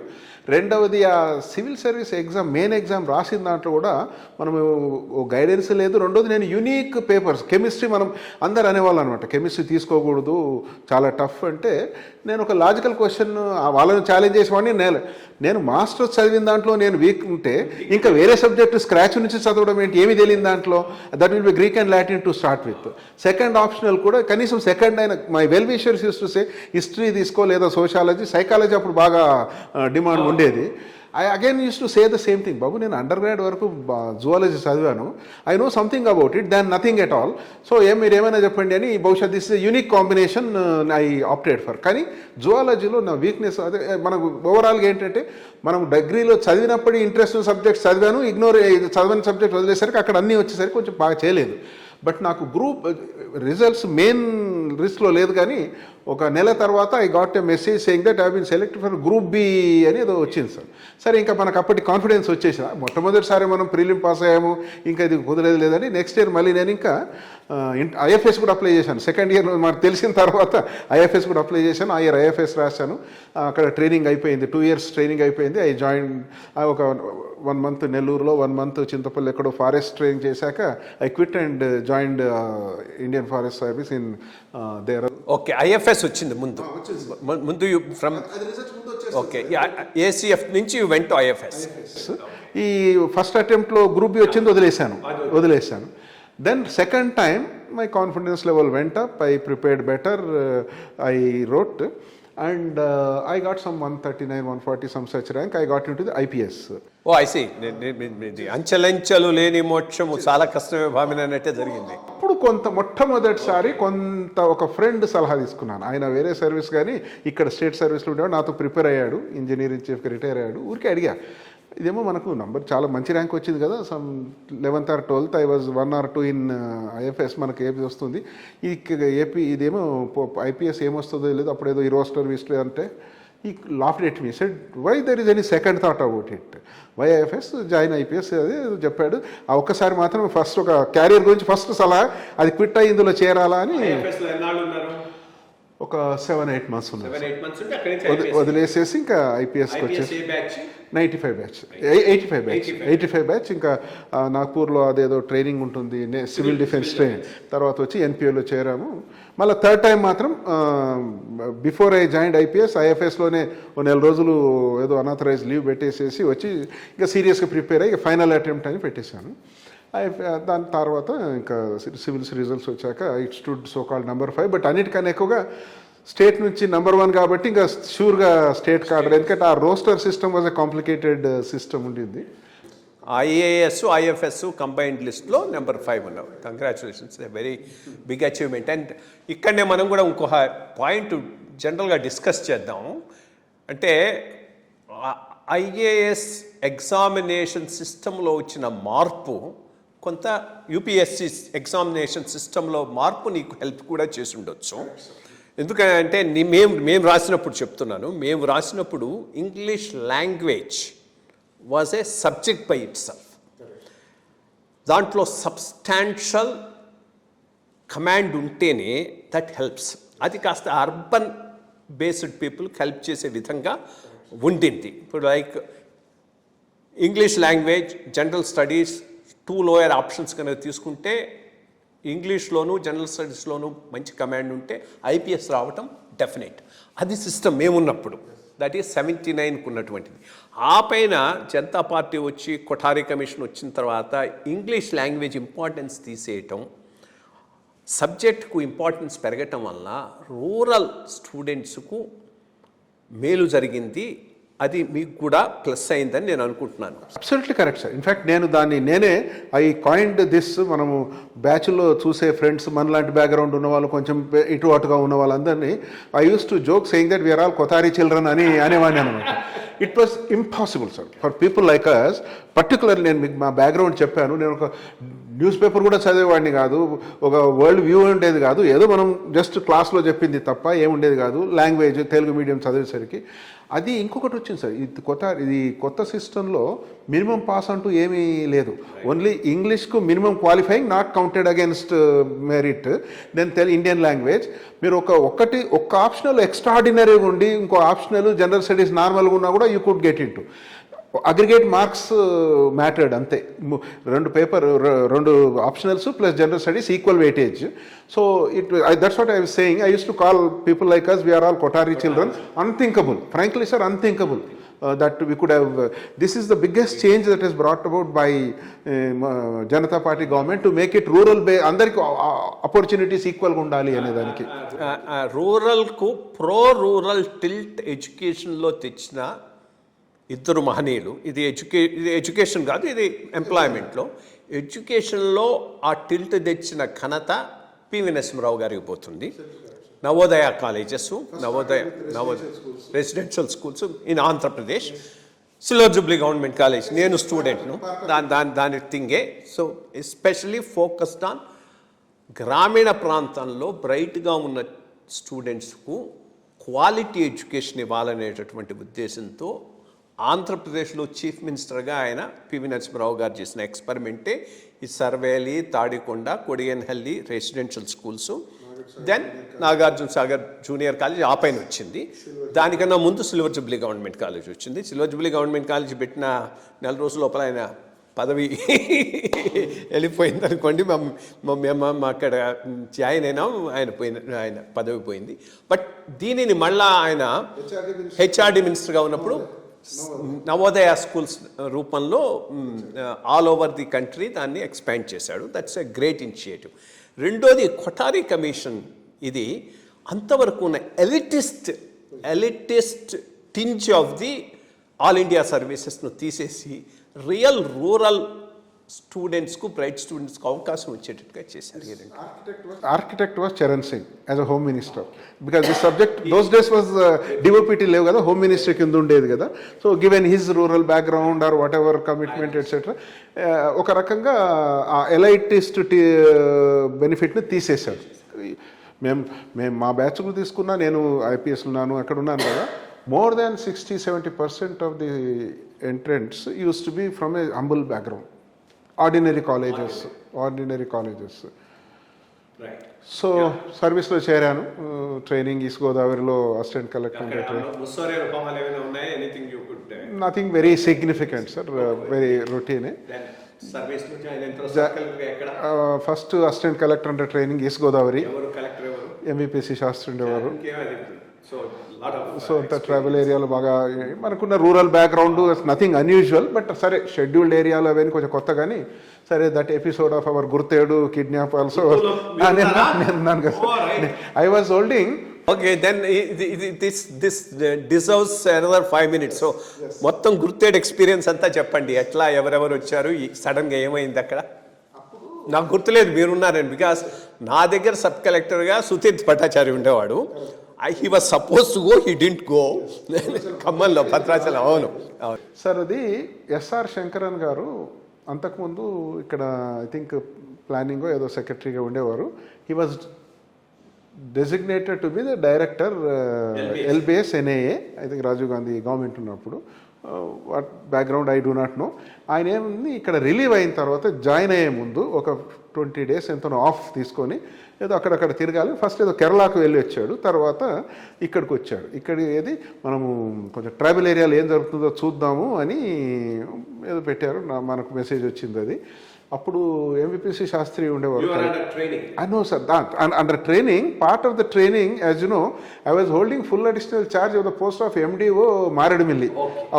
రెండవది ఆ civil service exam main exam రాసిన దాంట్లో కూడా మనము గైడెన్స్ లేదు. రెండోది నేను యూనిక్ పేపర్స్, కెమిస్ట్రీ మనం అందరు అనేవాళ్ళు అనమాట, కెమిస్ట్రీ తీసుకోకూడదు చాలా టఫ్ అంటే, నేను ఒక లాజికల్ క్వశ్చన్ వాళ్ళని ఛాలెంజ్ చేసేవాడిని. నేను మాస్టర్స్ చదివిన దాంట్లో నేను వీక్ ఉంటే ఇంకా వేరే సబ్జెక్టు స్క్రాచ్ నుంచి చదవడం ఏంటి, ఏమి తెలియని దాంట్లో. That will be Greek and Latin to start with. Second optional కూడా కనీసం సెకండ్ అయినా my well wishers used to say history తీసుకో లేదా సోషాలజీ, సైకాలజీ అప్పుడు బాగా డిమాండ్ ఉండేది. I again used to say the same thing. బాబు నేను అండర్ గ్రాడ్ వరకు జువాలజీ చదివాను, I know something about it than nothing at all. So మీరు ఏమైనా చెప్పండి అని. బహుశా this is unique combination I opted for. కానీ జువాలజీలో నా వీక్నెస్ అదే. మనకు ఓవరాల్గా ఏంటంటే, మనం డిగ్రీలో చదివినప్పుడు ఇంట్రెస్ట్ సబ్జెక్ట్స్ చదివాను, చదవని సబ్జెక్ట్ వదిలేసరికి అక్కడ అన్నీ వచ్చేసరికి కొంచెం బాగా చేయలేదు. బట్ నాకు గ్రూప్ రిజల్ట్స్ మెయిన్ లిస్ట్లో లేదు, కానీ ఒక నెల తర్వాత I got a message saying that I been selected for group B అని ఏదో వచ్చింది సార్. సరే ఇంకా మనకు అప్పటి కాన్ఫిడెన్స్ వచ్చేసిన మొట్టమొదటిసారి మనం ప్రిలిమ్ పాస్ అయ్యాము, ఇంకా ఇది కుదరలేదు లేదని నెక్స్ట్ ఇయర్ మళ్ళీ నేను ఇంకా ఐఎఫ్ఎస్ కూడా అప్లై చేశాను. సెకండ్ ఇయర్ మనకు తెలిసిన తర్వాత ఐఎఫ్ఎస్ కూడా అప్లై చేశాను. ఆ ఇయర్ ఐఎఫ్ఎస్ రాశాను. అక్కడ ట్రైనింగ్ అయిపోయింది, 2 years ట్రైనింగ్ అయిపోయింది. ఐ జాయిన్ ఒక 1 month నెల్లూరులో, 1 month చింతపల్లి ఎక్కడో ఫారెస్ట్ ట్రైనింగ్ చేశాక I quit and joined Indian forest service in there. Okay, IFS వచ్చింది ముందు ఫ్రమ్ ఓకే ఏసీఎఫ్ నుంచి యూ వెంట్ టు ఐఎఫ్ఎస్. ఈ ఫస్ట్ అటెంప్ట్లో గ్రూప్ బి వచ్చింది, వదిలేశాను. Then second time my confidence level went up. I prepared better. I wrote and I got some 139, 140 some such rank. I got into the IPS. Oh I see. అంచెలంచెలు లేని మోక్షము చాలా కష్టమే భావన అన్నట్టే జరిగింది. అప్పుడు మొట్టమొదటిసారి ఒక ఫ్రెండ్ సలహా తీసుకున్నాను. ఆయన వేరే సర్వీస్ కానీ ఇక్కడ స్టేట్ సర్వీస్లో ఉండేవాడు, నాతో ప్రిపేర్ అయ్యాడు, ఇంజనీరింగ్ చీఫ్కి రిటైర్ అయ్యాడు. ఊరికే అడిగా, ఇదేమో మనకు నంబర్ చాలా మంచి ర్యాంక్ వచ్చింది కదా, some 11th or 12th I was 1 or 2 in IFS, మనకు ఏపీ వస్తుంది, ఈ ఏపీ ఇదేమో ఐపీఎస్ ఏమొస్తుందో లేదు, అప్పుడేదో ఈ రోస్టర్ విస్టర్ అంటే ఈ laughed at me said why there is any second thought about it, why IFS join IPS అది చెప్పాడు. ఆ ఒక్కసారి మాత్రం ఫస్ట్ ఒక క్యారియర్ గురించి ఫస్ట్ సలహా, అది క్విట్ అయ్యి ఇందులో చేరాలా అని ఒక 7-8 months ఉన్నాను. వదిలేసేసి ఇంకా ఐపీఎస్కి వచ్చేసి 95 బ్యాచ్ 85 బ్యాచ్ ఇంకా నాగ్పూర్లో అదేదో ట్రైనింగ్ ఉంటుంది, సివిల్ డిఫెన్స్ ట్రైనింగ్, తర్వాత వచ్చి ఎన్పిఓలో చేరాము. మళ్ళీ థర్డ్ టైం మాత్రం బిఫోర్ ఐ జాయిన్డ్ ఐఎఫ్ఎస్లోనే 1 నెల రోజులు ఏదో అనాథరైజ్ లీవ్ పెట్టేసేసి వచ్చి ఇంకా సీరియస్గా ప్రిపేర్ అయ్యి ఫైనల్ అటెంప్ట్ అని పెట్టేశాను. దాని తర్వాత ఇంకా సివిల్స్ రిజల్ట్స్ వచ్చాక it stood so called number 5. But అన్నిటికన్నా ఎక్కువగా స్టేట్ నుంచి నెంబర్ 1 కాబట్టి ఇంకా షూర్గా స్టేట్ కార్డర్, ఎందుకంటే ఆ roster system was a complicated system ఉండింది. ఐఏఎస్ ఐఎఫ్ఎస్ కంబైన్డ్ లిస్ట్లో నెంబర్ 5 ఉన్నావు. Congratulations, very big achievement. And ఇక్కడనే మనం కూడా ఇంకొక పాయింట్ జనరల్గా డిస్కస్ చేద్దాం. అంటే ఐఏఎస్ ఎగ్జామినేషన్ సిస్టంలో వచ్చిన మార్పు, కొంత యూపీఎస్సి ఎగ్జామినేషన్ సిస్టంలో మార్పు నీకు హెల్ప్ కూడా చేసి ఉండొచ్చు. ఎందుకంటే మేము రాసినప్పుడు చెప్తున్నాను, మేము రాసినప్పుడు English language was a subject by it self. దాంట్లో సబ్స్టాన్షియల్ కమాండ్ ఉంటేనే దట్ హెల్ప్స్. అది కాస్త అర్బన్ బేస్డ్ పీపుల్కి హెల్ప్ చేసే విధంగా ఉండింది. ఇప్పుడు like English language, general studies, 2 lower options కనుక తీసుకుంటే ఇంగ్లీష్లోను జనరల్ స్టడీస్లోనూ మంచి కమాండ్ ఉంటే ఐపీఎస్ రావటం డెఫినెట్. అది సిస్టమ్ మేమున్నప్పుడు, దట్ ఈస్ 79కు ఉన్నటువంటిది. ఆ పైన జనతా పార్టీ వచ్చి కొఠారీ కమిషన్ వచ్చిన తర్వాత ఇంగ్లీష్ లాంగ్వేజ్ ఇంపార్టెన్స్ తీసేయటం, సబ్జెక్టుకు ఇంపార్టెన్స్ పెరగటం వల్ల రూరల్ స్టూడెంట్స్కు మేలు జరిగింది. అది మీకు కూడా ప్లస్ అయిందని నేను అనుకుంటున్నాను. Absolutely correct sir. ఇన్ఫ్యాక్ట్ నేనే ఐ కాయిన్డ్ దిస్. మనము బ్యాచ్లో చూసే ఫ్రెండ్స్, మనలాంటి బ్యాక్గ్రౌండ్ ఉన్న వాళ్ళు, కొంచెం ఇటు అటుగా ఉన్న వాళ్ళందరినీ I use to joke saying that we are all Kothari children అనేవాడిని అనమాట. It was impossible sir for people like us. Particularly నేను మీకు మా బ్యాక్గ్రౌండ్ చెప్పాను. నేను ఒక న్యూస్ పేపర్ కూడా చదివేవాడిని కాదు, ఒక వరల్డ్ వ్యూ ఉండేది కాదు, ఏదో మనం జస్ట్ క్లాస్లో చెప్పింది తప్ప ఏముండేది కాదు. లాంగ్వేజ్ తెలుగు మీడియం చదివేసరికి అది ఇంకొకటి వచ్చింది సార్. ఇది కొత్త సిస్టంలో మినిమం పాస్ అంటూ ఏమీ లేదు. ఓన్లీ ఇంగ్లీష్కు minimum qualifying, not counted against merit. Then Indian language మీరు ఒక్క ఆప్షనల్ ఎక్స్ట్రాడినరీగా ఉండి, ఇంకో ఆప్షనల్ జనరల్ స్టడీస్ నార్మల్గా ఉన్నా కూడా you could get into. Aggregate marks mattered అంతే. 2 optionals plus general studies equal weightage. So that's what I was saying. I use to call people like us we are all Kothari children. Unthinkable, frankly sir, unthinkable that we could have. This is the biggest change that is brought about by Janata Party government to make it rural based. Andariki opportunities equal ga undali ane daniki. Rural ku pro rural tilt education lo techina ఇద్దరు మహనీయులు. ఇది education కాదు, ఇది ఎంప్లాయ్మెంట్లో. ఎడ్యుకేషన్లో ఆ tilt తెచ్చిన ఘనత PV Narasimharao గారికి పోతుంది. Navodaya colleges, Navodaya residential schools in Andhra Pradesh, silver jubilee government college, నేను స్టూడెంట్ను, దాని థింగే. సో ఎస్పెషలీ ఫోకస్డ్ ఆన్ గ్రామీణ ప్రాంతంలో బ్రైట్గా ఉన్న స్టూడెంట్స్కు క్వాలిటీ ఎడ్యుకేషన్ ఇవ్వాలనేటటువంటి ఉద్దేశంతో ఆంధ్రప్రదేశ్లో చీఫ్ మినిస్టర్గా ఆయన పివి నరసింహరావు గారు చేసిన ఎక్స్పెరిమెంటే ఈ సర్వేలి, Tadikonda, Kodigenahalli residential schools, then Nagarjuna Sagar junior college ఆ పైన వచ్చింది. దానికన్నా ముందు సిల్వర్ జూబ్లీ గవర్నమెంట్ కాలేజ్ వచ్చింది. సిల్వర్ జూబ్లీ గవర్నమెంట్ కాలేజ్ పెట్టిన నెల రోజుల లోపల ఆయన పదవి వెళ్ళిపోయింది అనుకోండి. మేము అక్కడ జాయిన్ అయినాం, ఆయన పదవి పోయింది. బట్ దీనిని మళ్ళా ఆయన హెచ్ఆర్డి మినిస్టర్గా ఉన్నప్పుడు నవోదయ స్కూల్స్ రూపంలో ఆల్ ఓవర్ ది కంట్రీ దాన్ని ఎక్స్పాండ్ చేశాడు. That's a great initiative. రెండోది కొఠారి కమిషన్. ఇది అంతవరకు ఉన్న elitist tinge of the all India సర్వీసెస్ను తీసేసి రియల్ రూరల్ స్టూడెంట్స్కు, బ్రైట్ స్టూడెంట్స్కు అవకాశం వచ్చేటట్టుగా చేశారు. Architect was Charan Singh as a home minister, because this subject those days was DOPT లేవు కదా, హోమ్ మినిస్టర్ కింద ఉండేది కదా. So given his rural background or what ever commitment etcetera, ఒక రకంగా ఆ ఎలైటిస్ట్ బెనిఫిట్ని తీసేశాడు. మేము మా బ్యాచ్కు తీసుకున్నా, నేను ఐపీఎస్ ఉన్నాను, అక్కడ ఉన్నాను కదా, more than 60-70% of the entrants used to be from a humble background, ordinary colleges. So సర్వీస్లో చేరాను. ట్రైనింగ్ ఈస్ట్ గోదావరిలో assistant collector nothing very significant sir, very రొటీనే. ఫస్ట్ అసిస్టెంట్ కలెక్టర్ అంటే training east Godavari, MVPC Sastry ఉండేవారు. సో అంత tribal ఏరియాలో బాగా మనకున్న rural background, nothing unusual. But సరే షెడ్యూల్డ్ ఏరియాలో అవన్నీ కొంచెం కొత్త, కానీ సరే that episode of our Gurtedu kidnap also నేను కదా, I was holding. Okay, then this deserves another 5 minutes. So మొత్తం గుర్తేడు ఎక్స్పీరియన్స్ అంతా చెప్పండి. ఎట్లా, ఎవరెవరు వచ్చారు, సడన్గా ఏమైంది అక్కడ? నాకు గుర్తులేదు, మీరున్నారని. బికాస్ నా దగ్గర సబ్ కలెక్టర్గా సుతీర్థ్ భట్టాచారి ఉండేవాడు. He was suppose to go, he didn't go. ఖమ్మంలో భద్రాచలం. అవును సార్, అది ఎస్ఆర్ శంకరన్ గారు అంతకుముందు ఇక్కడ ఐ థింక్ ప్లానింగ్ ఏదో సెక్రటరీగా ఉండేవారు. He was designated to be the director LBS NAA, I think Rajiv Gandhi government ఉన్నప్పుడు. What background I do not know. ఆయన ఏముంది, ఇక్కడ రిలీవ్ అయిన తర్వాత జాయిన్ అయ్యే ముందు ఒక 20 days ఎంతనో ఆఫ్ తీసుకొని ఏదో అక్కడక్కడ తిరగాలి. ఫస్ట్ ఏదో కేరళకు వెళ్ళి వచ్చాడు, తర్వాత ఇక్కడికి వచ్చాడు. ఇక్కడ ఏది మనము కొంచెం ట్రైబల్ ఏరియాలో ఏం జరుగుతుందో చూద్దాము అని ఏదో పెట్టారు. మనకు మెసేజ్ వచ్చింది అది. అప్పుడు ఎంవిపిసి శాస్త్రి ఉండేవారు. I know sir, under training, part of the training, as you know, I was holding full additional charge of the post of MDO Maredumilli.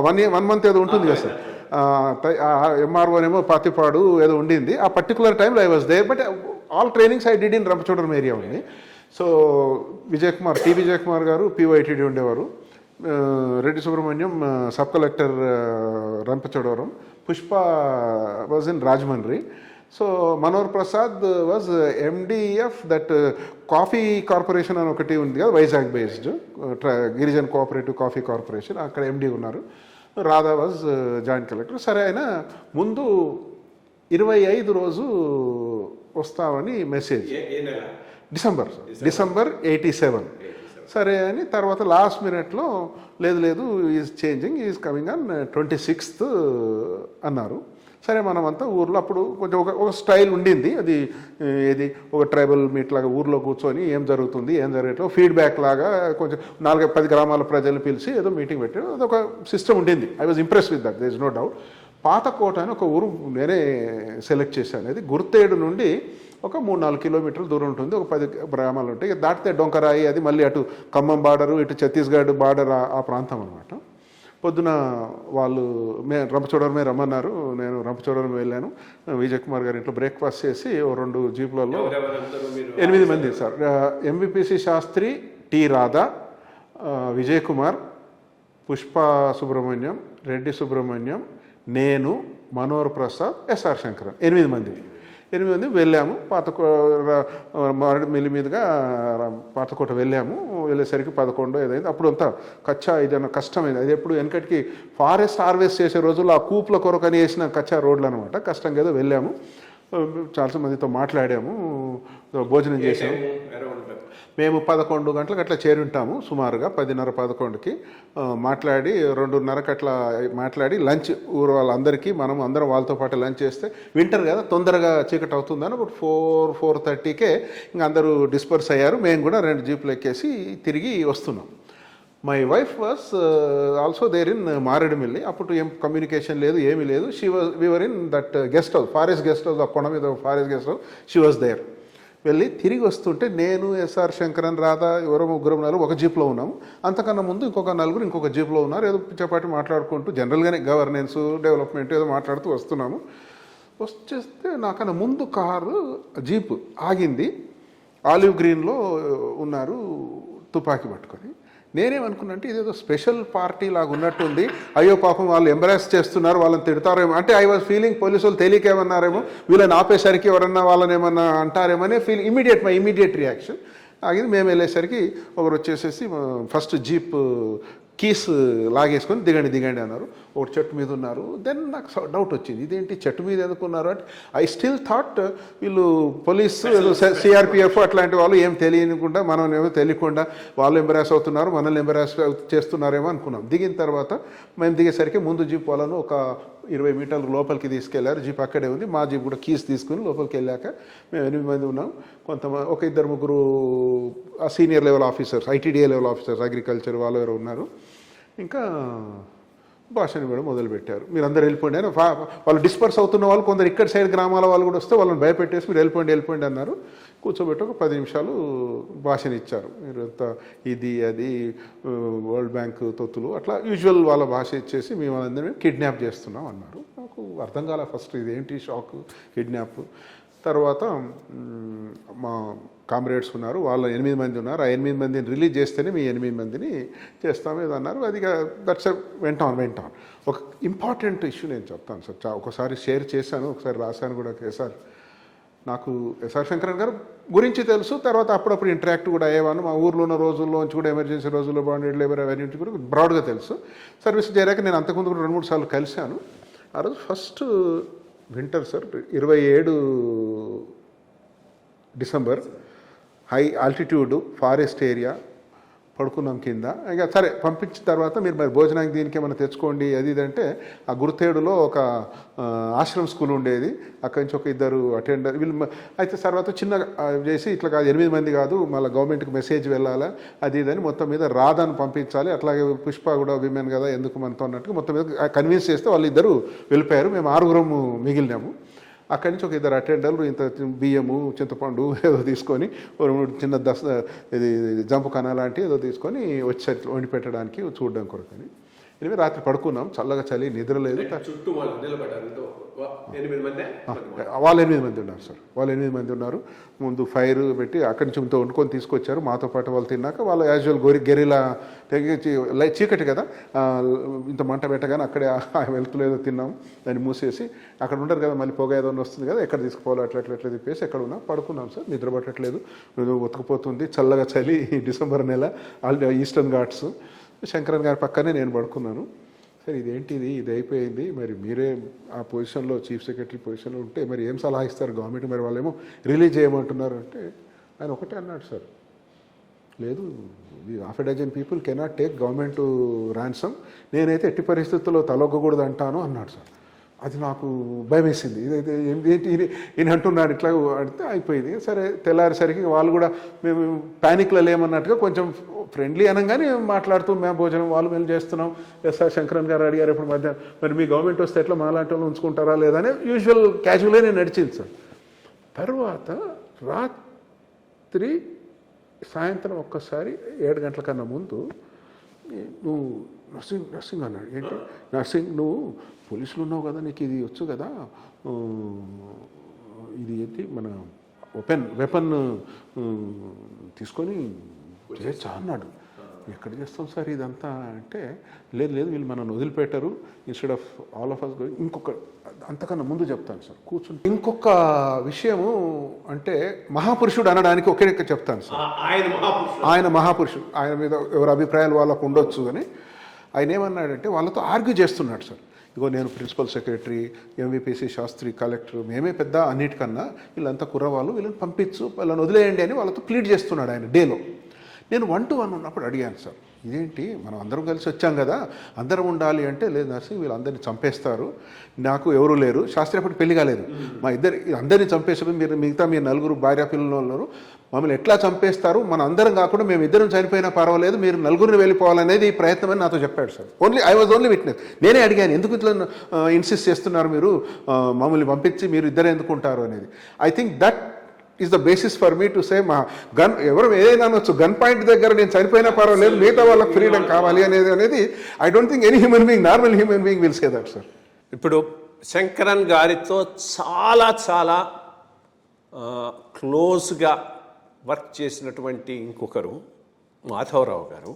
1 month ఏదో ఉంటుంది కదా సార్. ఎంఆర్ఓనేమో పాతిపాడు ఏదో ఉండింది. ఆ పర్టికులర్ టైంలో I was there, but all trainings I did in Rampachodavaram area ఉంది. So T Vijay Kumar గారు PO ITD ఉండేవారు. Reddy Subrahmanyam sub collector Rampachodavaram. Pushpa was in Rajahmundry. So Manohar Prasad was MD of that coffee corporation అని ఒకటి ఉంది కదా, Vizag based Girijan cooperative coffee corporation, అక్కడ ఎండి ఉన్నారు. Radha was joint collector. సరే, ఆయన ముందు 25 రోజు వస్తామని మెసేజ్, డిసెంబర్ 87. సరే అని తర్వాత లాస్ట్ మినిట్లో లేదు is changing, is coming on 26th అన్నారు. సరే, మనమంతా ఊర్లో అప్పుడు కొంచెం ఒక స్టైల్ ఉండింది. అది ఏది ఒక ట్రైబల్ మీట్ లాగా ఊర్లో కూర్చొని ఏం జరుగుతుంది, ఏం జరగట్లేదు, ఫీడ్బ్యాక్ లాగా కొంచెం 4-10 గ్రామాల ప్రజలు పిలిచి ఏదో మీటింగ్ పెట్టారు. అదొక సిస్టమ్ ఉండింది. I was impress with that, there is no doubt. Pathakota అని ఒక ఊరు నేనే సెలెక్ట్ చేశాను. అది గుర్తేడు నుండి ఒక 3-4 kilometers దూరం ఉంటుంది. ఒక 10 గ్రామాలు ఉంటాయి. దాటితే డొంకరాయి, అది మళ్ళీ అటు ఖమ్మం బార్డరు, ఇటు ఛత్తీస్గఢ్ బార్డర్, ఆ ప్రాంతం అనమాట. పొద్దున వాళ్ళు రంపచోడవరమే రమ్మన్నారు. నేను రంపచోడవరం వెళ్ళాను. విజయ్ కుమార్ గారి ఇంట్లో బ్రేక్ఫాస్ట్ చేసి 2 జీపులలో 8 మంది సార్. ఎంవిపిసి శాస్త్రి, టి రాధా, విజయ్ కుమార్, పుష్ప సుబ్రహ్మణ్యం, రెడ్డి సుబ్రహ్మణ్యం, నేను, మనోహర్ ప్రసాద్, ఎస్ఆర్ శంకరన్, 8 మంది వెళ్ళాము. మారేడుమిల్లి మీదుగా పాతకోట వెళ్ళాము. వెళ్ళేసరికి 11 ఏదైంది. అప్పుడు అంతా కచ్చా ఇదన్నా కష్టమైంది. అది ఎప్పుడు వెనకటికి ఫారెస్ట్ హార్వెస్ట్ చేసే రోజుల్లో ఆ కూపుల కొరకని వేసిన కచ్చా రోడ్లు అనమాట. కష్టంగా ఏదో వెళ్ళాము. చాలా మందితో మాట్లాడాము, భోజనం చేసాము. మేము 11 గంటలకు అట్లా చేరి ఉంటాము సుమారుగా 10:30-11కి మాట్లాడి 2:30కి అట్లా మాట్లాడి లంచ్ ఊరు వాళ్ళందరికీ మనం అందరం వాళ్ళతో పాటు లంచ్ చేస్తే వింటర్ కదా తొందరగా చీకటి అవుతుందని ఒక 4-4:30కే ఇంకా అందరూ డిస్పర్స్ అయ్యారు. మేము కూడా 2 జీపులు ఎక్కేసి తిరిగి వస్తున్నాం. My wife was also there in Maredumilli. అప్పుడు ఏం కమ్యూనికేషన్ లేదు, ఏమీ లేదు. We were in that guest house, forest guest house, ఆ కొండ మీద forest guest house, she was there. వెళ్ళి తిరిగి వస్తుంటే నేను, ఎస్ఆర్ శంకరన్, రాధా, ఎవరో 3 ఒక జీప్లో ఉన్నాము. అంతకన్నా ముందు ఇంకొక 4 ఇంకొక జీప్లో ఉన్నారు. ఏదో పిచ్చపాటి మాట్లాడుకుంటూ జనరల్గానే గవర్నెన్స్, డెవలప్మెంట్ ఏదో మాట్లాడుతూ వస్తున్నాము. వచ్చేస్తే నాకన్నా ముందు కారు జీపు ఆగింది. ఆలివ్ గ్రీన్లో ఉన్నారు తుపాకీ పట్టుకొని. నేనేమనుకున్నా అంటే ఇదేదో స్పెషల్ పార్టీ లాగా ఉన్నట్టుంది. అయ్యో పాపం వాళ్ళు ఎంబరాస్ చేస్తున్నారు, వాళ్ళని తిడతారేమో అంటే ఐ వాజ్ ఫీలింగ్ పోలీసు వాళ్ళు తెలియకేమన్నారేమో, వీళ్ళని ఆపేసరికి ఎవరన్నా వాళ్ళని ఏమన్నా అంటారేమో అనే మై ఇమీడియట్ రియాక్షన్ ఆగింది. మేము వెళ్ళేసరికి ఒకరు వచ్చేసేసి ఫస్ట్ జీప్ కీస్ లాగేసుకొని దిగండి అన్నారు. ఒక చెట్టు మీద ఉన్నారు. దెన్ నాకు డౌట్ వచ్చింది, ఇదేంటి చెట్టు మీద ఎందుకున్నారు అంటే ఐ స్టిల్ థాట్ వీళ్ళు పోలీసు సిఆర్పిఎఫ్ అట్లాంటి వాళ్ళు ఏం తెలియకుండా, మనం ఏమో తెలియకుండా వాళ్ళు ఎంబరాస్ అవుతున్నారు, మనల్ని ఎంబరాస్ చేస్తున్నారేమో అనుకున్నాం. దిగిన తర్వాత మేము దిగేసరికి ముందు జీప్ వాళ్ళను ఒక 20 మీటర్లు లోపలికి తీసుకెళ్లారు. జీప్ అక్కడే ఉంది. మా జీప్ కూడా కీస్ తీసుకుని లోపలికి వెళ్ళాక మేము 8 మంది ఉన్నాం. కొంతమంది ఒక 2-3 senior level officers, ITDA level officers, agriculture వాళ్ళు ఎవరు ఉన్నారు. ఇంకా భాషణ ఇవ్వడం మొదలుపెట్టారు. మీరు అందరు వెళ్ళిపోండి అని. వాళ్ళు డిస్పర్స్ అవుతున్న వాళ్ళు కొందరు ఇక్కడ సైడ్ గ్రామాల వాళ్ళు కూడా వస్తే వాళ్ళని భయపెట్టేసి మీరు వెళ్ళిపోండి అన్నారు. కూర్చోబెట్టి ఒక 10 నిమిషాలు భాషణ ఇచ్చారు. మీరు అంత ఇది అది వరల్డ్ బ్యాంక్ తొత్తులు అట్లా యూజువల్ వాళ్ళ భాష ఇచ్చేసి మేము అందరం కిడ్నాప్ చేస్తున్నాం అన్నారు. నాకు అర్థం కాలే ఫస్ట్, ఇదేంటి షాక్ కిడ్నాప్. తర్వాత మా కామ్రేడ్స్ ఉన్నారు, వాళ్ళు 8 మంది ఉన్నారు. ఆ 8 మందిని రిలీజ్ చేస్తేనే మీ 8 మందిని చేస్తాము ఏదో అన్నారు. అది దట్స్ వెంట ఆన్. ఒక ఇంపార్టెంట్ ఇష్యూ నేను చెప్తాను సార్. ఒకసారి షేర్ చేశాను, ఒకసారి రాశాను కూడా. సార్ నాకు ఎస్ఆర్ శంకరన్ గారు గురించి తెలుసు. తర్వాత అప్పుడప్పుడు ఇంటరాక్ట్ కూడా అయ్యేవాను. మా ఊర్లో ఉన్న రోజుల్లోంచి కూడా ఎమర్జెన్సీ రోజుల్లో బాండెడ్ లేబర్ అవన్నీ కూడా బ్రాడ్గా తెలుసు. సర్వీస్ చేరాక నేను అంతకుముందు కూడా 2-3 సార్లు కలిశాను. ఆ రోజు first winter sir, 27 December, high altitude forest area, పడుకున్నాం కింద. ఇంకా సరే పంపించిన తర్వాత మీరు మరి భోజనానికి దీనికి ఏమైనా తెచ్చుకోండి అది ఇది అంటే, ఆ గుర్తేడులో ఒక ఆశ్రమ్ స్కూల్ ఉండేది, అక్కడి నుంచి ఒక 2 అటెండర్ వీళ్ళు. అయితే తర్వాత చిన్న చేసి ఇట్లా కాదు 8 మంది కాదు, మళ్ళీ గవర్నమెంట్కి మెసేజ్ వెళ్ళాలా అది ఇదని మొత్తం మీద రాధాను పంపించాలి, అట్లాగే పుష్ప కూడా విమెన్ కదా ఎందుకు మనతో అన్నట్టుగా మొత్తం మీద కన్విన్స్ చేస్తే వాళ్ళు 2 వెళ్ళిపోయారు. మేము 6 మిగిలినాము. అక్కడి నుంచి ఒక 2 అటెండర్లు ఇంత బియ్యము, చింతపండు ఏదో తీసుకొని, చిన్న ఇది జంపు కణ లాంటి ఏదో తీసుకొని వచ్చి వండి పెట్టడానికి చూడడం కొరకని. ఇనివే రాత్రి పడుకున్నాం, చల్లగా చలి, నిద్ర లేదు. వాళ్ళు 8 మంది ఉన్నారు సార్. వాళ్ళు 8 మంది ఉన్నారు. ముందు ఫైర్ పెట్టి అక్కడి నుంచి ఇంత వండుకొని తీసుకొచ్చారు. మాతో పాటు వాళ్ళు తిన్నాక వాళ్ళు యాజువల్ గెరిలా తెగించి చీకటి కదా, ఇంత మంట పెట్టగానే అక్కడే వెళ్తులేదో తిన్నాం. దాన్ని మూసేసి అక్కడ ఉంటారు కదా, మళ్ళీ పొగ ఏదో వస్తుంది కదా, ఎక్కడ తీసుకుపోవాలి అట్లా తిప్పేసి ఎక్కడ ఉన్నా పడుకున్నాం సార్. నిద్ర పట్టట్లేదు, ఉతకపోతుంది, చల్లగా చలి, డిసెంబర్ నెల, ఈస్టర్న్ ఘాట్స్. శంకరన్ గారి పక్కనే నేను పడుకున్నాను. సరే ఇదేంటిది, ఇది అయిపోయింది, మరి మీరే ఆ పొజిషన్లో చీఫ్ సెక్రటరీ పొజిషన్లో ఉంటే మరి ఏం సలహా ఇస్తారు గవర్నమెంట్, మరి వాళ్ళేమో రిలీజ్ చేయమంటున్నారు అంటే ఆయన ఒకటే అన్నాడు సార్, లేదు half a dozen people cannot take government to ransom, నేనైతే ఎట్టి పరిస్థితుల్లో తలొగ్గకూడదు అంటాను అన్నాడు సార్. అది నాకు భయం వేసింది. ఇదైతే ఏంటి ఈయన అంటున్నాడు ఇట్లా అడితే అయిపోయింది. సరే తెల్లారేసరికి వాళ్ళు కూడా మేము ప్యానిక్లో లేమన్నట్టుగా కొంచెం ఫ్రెండ్లీ అనగానే మాట్లాడుతూ మేము భోజనం వాళ్ళు మేము చేస్తున్నాం. ఎస్ఆర్ శంకరన్ గారు అడిగారు ఇప్పుడు మధ్య, మరి మీ గవర్నమెంట్ వస్తే ఎట్లా మాలాంటి వాళ్ళు ఉంచుకుంటారా లేదా అని యూజువల్ క్యాజువల్గా నేను నడిచింది సార్. తర్వాత రాత్రి సాయంత్రం ఒక్కసారి 7 గంటల కన్నా ముందు నువ్వు నర్సింగ్ అన్నాడు. ఏంటి నర్సింగ్, నువ్వు పోలీసులు ఉన్నావు కదా, నీకు ఇది వచ్చు కదా, ఇది ఏంటి మన వెపన్ తీసుకొని చేయొచ్చా అన్నాడు. ఎక్కడ చేస్తాం సార్ ఇదంతా అంటే, లేదు వీళ్ళు మనల్ని వదిలిపెట్టారు, instead of all of us going. ఇంకొక అంతకన్నా ముందు చెప్తాను సార్ కూర్చుని. ఇంకొక విషయము అంటే మహాపురుషుడు అనడానికి ఒకే చెప్తాను సార్. ఆయన మహాపురుషుడు, ఆయన మీద ఎవరి అభిప్రాయాలు వాళ్ళకు ఉండొచ్చు అని. ఆయన ఏమన్నాడంటే వాళ్ళతో ఆర్గ్యూ చేస్తున్నాడు సార్. ఇగో నేను ప్రిన్సిపల్ సెక్రటరీ, ఎంవిపిసి శాస్త్రి, కలెక్టర్, మేమే పెద్ద అన్నిటికన్నా, వీళ్ళంతా కుర్రవాళ్ళు, వీళ్ళని పంపించు, వాళ్ళని వదిలేయండి అని వాళ్ళతో ప్లీడ్ చేస్తున్నాడు ఆయన డేలో. నేను 1-to-1 ఉన్నప్పుడు అడిగాను, సార్ ఇదేంటి, మనం అందరం కలిసి వచ్చాం కదా, అందరం ఉండాలి అంటే, లేదు నర్సింగ్ వీళ్ళందరినీ చంపేస్తారు, నాకు ఎవరు లేరు, శాస్త్రి అప్పుడు పెళ్లి కాలేదు, మా అందరినీ చంపేసారు, మిగతా మీ 4 భార్య పిల్లలు ఉన్నారు, మమ్మల్ని ఎట్లా చంపేస్తారు, మన అందరం కాకుండా మేము ఇద్దరం చనిపోయినా పర్వాలేదు, మీరు 4 వెళ్ళిపోవాలనేది ఈ ప్రయత్నం అని నాతో చెప్పాడు sir. I was only witness. నేనే అడిగాను, ఎందుకు ఇట్లా ఇన్సిస్ట్ చేస్తున్నారు మీరు, మమ్మల్ని పంపించి మీరు ఇద్దరు ఎందుకుంటారు అనేది. I think that is the basis for me to say, మా గన్ ఎవరు ఏదైనా అనొచ్చు, గన్ పాయింట్ దగ్గర నేను చనిపోయినా పర్వాలేదు, మిగతా వాళ్ళకి ఫ్రీడమ్ కావాలి అనేది I don't think any human being, normal human being will say that sir. ఇప్పుడు శంకరన్ గారితో చాలా చాలా క్లోజ్గా వర్క్ చేసినటువంటి ఇంకొకరు మాధవరావు గారు,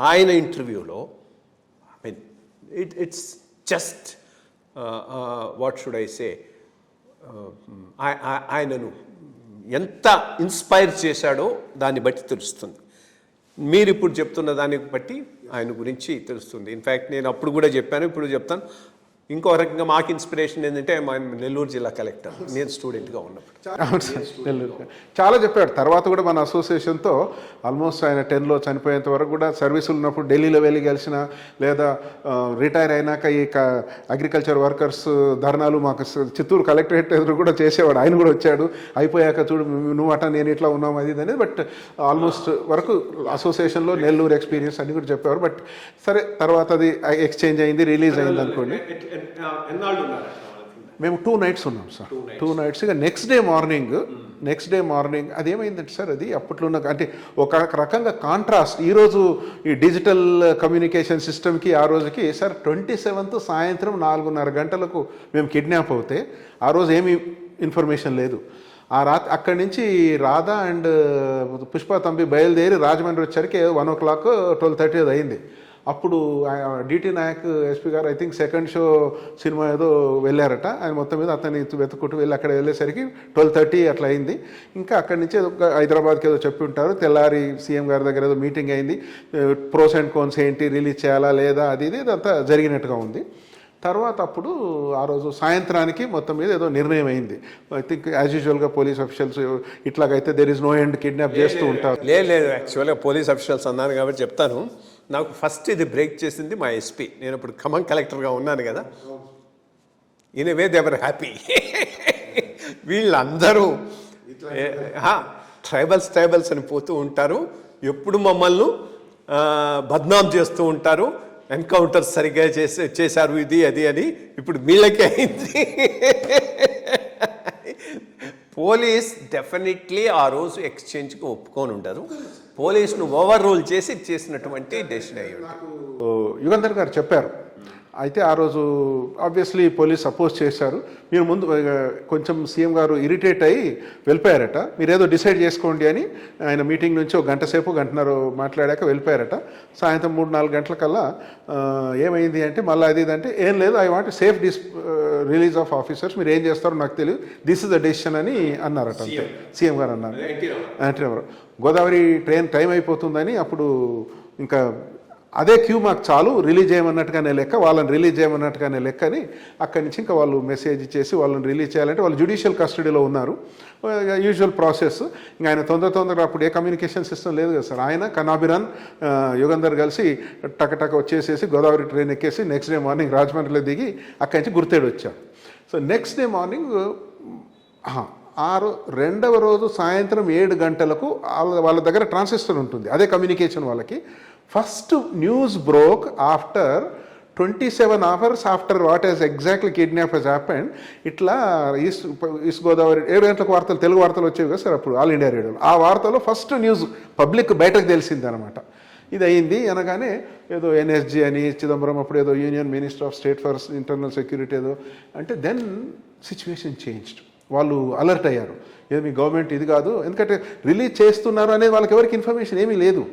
ఆయన ఇంటర్వ్యూలో, I mean it's just what should I say, ఆయనను ఎంత ఇన్స్పైర్ చేశాడో దాన్ని బట్టి తెలుస్తుంది. మీరు ఇప్పుడు చెప్తున్న దాన్ని బట్టి ఆయన గురించి తెలుస్తుంది. ఇన్ఫ్యాక్ట్ నేను అప్పుడు కూడా చెప్పాను, ఇప్పుడు చెప్తాను. ఇంకో రకంగా మాకు ఇన్స్పిరేషన్ ఏంటంటే, మా నెల్లూరు జిల్లా కలెక్టర్, నేను స్టూడెంట్గా ఉన్నప్పుడు. చాలా చెప్పాడు. తర్వాత కూడా మన అసోసియేషన్తో ఆల్మోస్ట్ ఆయన 10లో చనిపోయేంత వరకు కూడా సర్వీసులు ఉన్నప్పుడు ఢిల్లీలో వెళ్ళి కలిసిన, లేదా రిటైర్ అయినాక ఈ అగ్రికల్చర్ వర్కర్స్ ధర్నాలు మాకు చిత్తూరు కలెక్టరేట్ ఎదురు కూడా చేసేవాడు. ఆయన కూడా వచ్చాడు, అయిపోయాక చూడు నువ్వు అట నేను ఇట్లా ఉన్నాం అది అనేది. బట్ ఆల్మోస్ట్ వరకు అసోసియేషన్లో నెల్లూరు ఎక్స్పీరియన్స్ అన్ని కూడా చెప్పేవారు. బట్ సరే, తర్వాత అది ఎక్స్చేంజ్ అయింది, రిలీజ్ అయింది అనుకోండి. మేము 2 nights ఉన్నాం సార్. 2 nights. ఇక నెక్స్ట్ డే మార్నింగ్ అదేమైందంటే సార్, అది అప్పట్లో ఉన్న అంటే ఒక రకంగా కాంట్రాస్ట్. ఈరోజు ఈ డిజిటల్ కమ్యూనికేషన్ సిస్టమ్కి ఆ రోజుకి సార్ 27th సాయంత్రం 4:30 గంటలకు మేము కిడ్నాప్ అవుతే, ఆ రోజు ఏమీ ఇన్ఫర్మేషన్ లేదు. ఆ రాత్రి అక్కడి నుంచి రాధా అండ్ పుష్ప తంబి బయలుదేరి రాజమండ్రి వచ్చరికి 1 o'clock 12:30 అది అయింది. అప్పుడు డిటి నాయక్ ఎస్పీ గారు I think second show cinema ఏదో వెళ్ళారట. ఆయన మొత్తం మీద అతన్ని వెతుక్కుంటూ వెళ్ళి అక్కడ వెళ్ళేసరికి 12:30 అట్లా అయింది. ఇంకా అక్కడి నుంచి ఏదో హైదరాబాద్కి ఏదో చెప్పి ఉంటారు. తెల్లారి సీఎం గారి దగ్గర ఏదో మీటింగ్ అయింది, ప్రోస్ అండ్ కోన్స్ ఏంటి, రిలీజ్ చేయాలా లేదా అది ఇది ఇదంతా జరిగినట్టుగా ఉంది. తర్వాత అప్పుడు ఆ రోజు సాయంత్రానికి మొత్తం మీద ఏదో నిర్ణయం అయింది. ఐ థింక్ యాజ్ యూజువల్గా పోలీస్ అఫీషియల్స్ ఇట్లాగైతే there is no end kidnap చేస్తూ ఉంటారు. లేదు యాక్చువల్గా పోలీస్ అఫీషియల్స్ అన్నాను కాబట్టి చెప్తాను. నాకు ఫస్ట్ ఇది బ్రేక్ చేసింది మా ఎస్పీ. నేను ఇప్పుడు ఖమ్మం కలెక్టర్గా ఉన్నాను కదా, in way they were happy. వీళ్ళందరూ ట్రైబల్స్ అని పోతూ ఉంటారు, ఎప్పుడు మమ్మల్ని బద్నాం చేస్తూ ఉంటారు, ఎన్కౌంటర్స్ సరిగ్గా చేశారు ఇది అది అని. ఇప్పుడు వీళ్ళకే అయింది. పోలీస్ డెఫినెట్లీ ఆ రోజు ఎక్స్చేంజ్కి ఒప్పుకొని ఉండరు. పోలీసును ఓవర్ రూల్ చేసినటువంటి డెసిషన్ అయ్యి యుగంధర్ గారు చెప్పారు. అయితే ఆ రోజు ఆబ్వియస్లీ పోలీస్ అపోజ్ చేశారు. మీరు ముందు కొంచెం సీఎం గారు ఇరిటేట్ అయ్యి వెళ్ళిపోయారట. మీరు ఏదో డిసైడ్ చేసుకోండి అని ఆయన మీటింగ్ నుంచి 1 గంట సేపు 1.5 గంటన్నర మాట్లాడాక వెళ్ళిపోయారట. సాయంత్రం 3-4 గంటలకల్లా ఏమైంది అంటే మళ్ళీ అది ఇదంటే, ఏం లేదు, I want safe release of officers, మీరు ఏం చేస్తారో నాకు తెలియదు, దిస్ ఇస్ ద డెసిషన్ అని అన్నారట. సీఎం గారు అన్నారు. NT Rama Rao Godavari train time అయిపోతుందని అప్పుడు ఇంకా అదే క్యూ మాకు చాలు, రిలీజ్ చేయమన్నట్టుగానే లెక్క, వాళ్ళని రిలీజ్ చేయమన్నట్టుగానే లెక్క అని అక్కడి నుంచి ఇంకా వాళ్ళు మెసేజ్ చేసి వాళ్ళని రిలీజ్ చేయాలంటే వాళ్ళు జ్యుడిషియల్ కస్టడీలో ఉన్నారు. Usual process. ఇంకా ఆయన తొందరగా అప్పుడు ఏ కమ్యూనికేషన్ సిస్టమ్ లేదు కదా సార్. ఆయన కనాబిరాన్ యుగంధర్ కలిసి టకటక వచ్చేసేసి గోదావరి ట్రైన్ ఎక్కేసి నెక్స్ట్ డే మార్నింగ్ రాజమండ్రిలో దిగి అక్కడి నుంచి గుర్తేడు వచ్చాం. సో నెక్స్ట్ డే మార్నింగ్ 2వ రోజు సాయంత్రం 7 గంటలకు వాళ్ళ దగ్గర ట్రాన్సిస్టర్ ఉంటుంది, అదే కమ్యూనికేషన్ వాళ్ళకి. First news broke after 27 hours after what he's exactly kidnap he's happened. ఇట్లా ఈస్ట్ గోదావరి 7 గంటలకు వార్తలు, తెలుగు వార్తలు వచ్చేవి కదా సార్ అప్పుడు ఆల్ ఇండియా రేడియోలో. ఆ వార్తలో ఫస్ట్ న్యూస్ పబ్లిక్ బయటకు తెలిసింది అనమాట. ఇది అయింది అనగానే ఏదో ఎన్ఎస్జీ అని చిదంబరం అప్పుడు ఏదో union minister of state for internal security ఏదో అంటే, దెన్ సిచ్యువేషన్ చేంజ్డ్. వాళ్ళు అలర్ట్ అయ్యారు, ఏదో మీ గవర్నమెంట్ ఇది కాదు, ఎందుకంటే రిలీజ్ చేస్తున్నారు అనేది వాళ్ళకి ఎవరికి ఇన్ఫర్మేషన్ ఏమీ లేదు.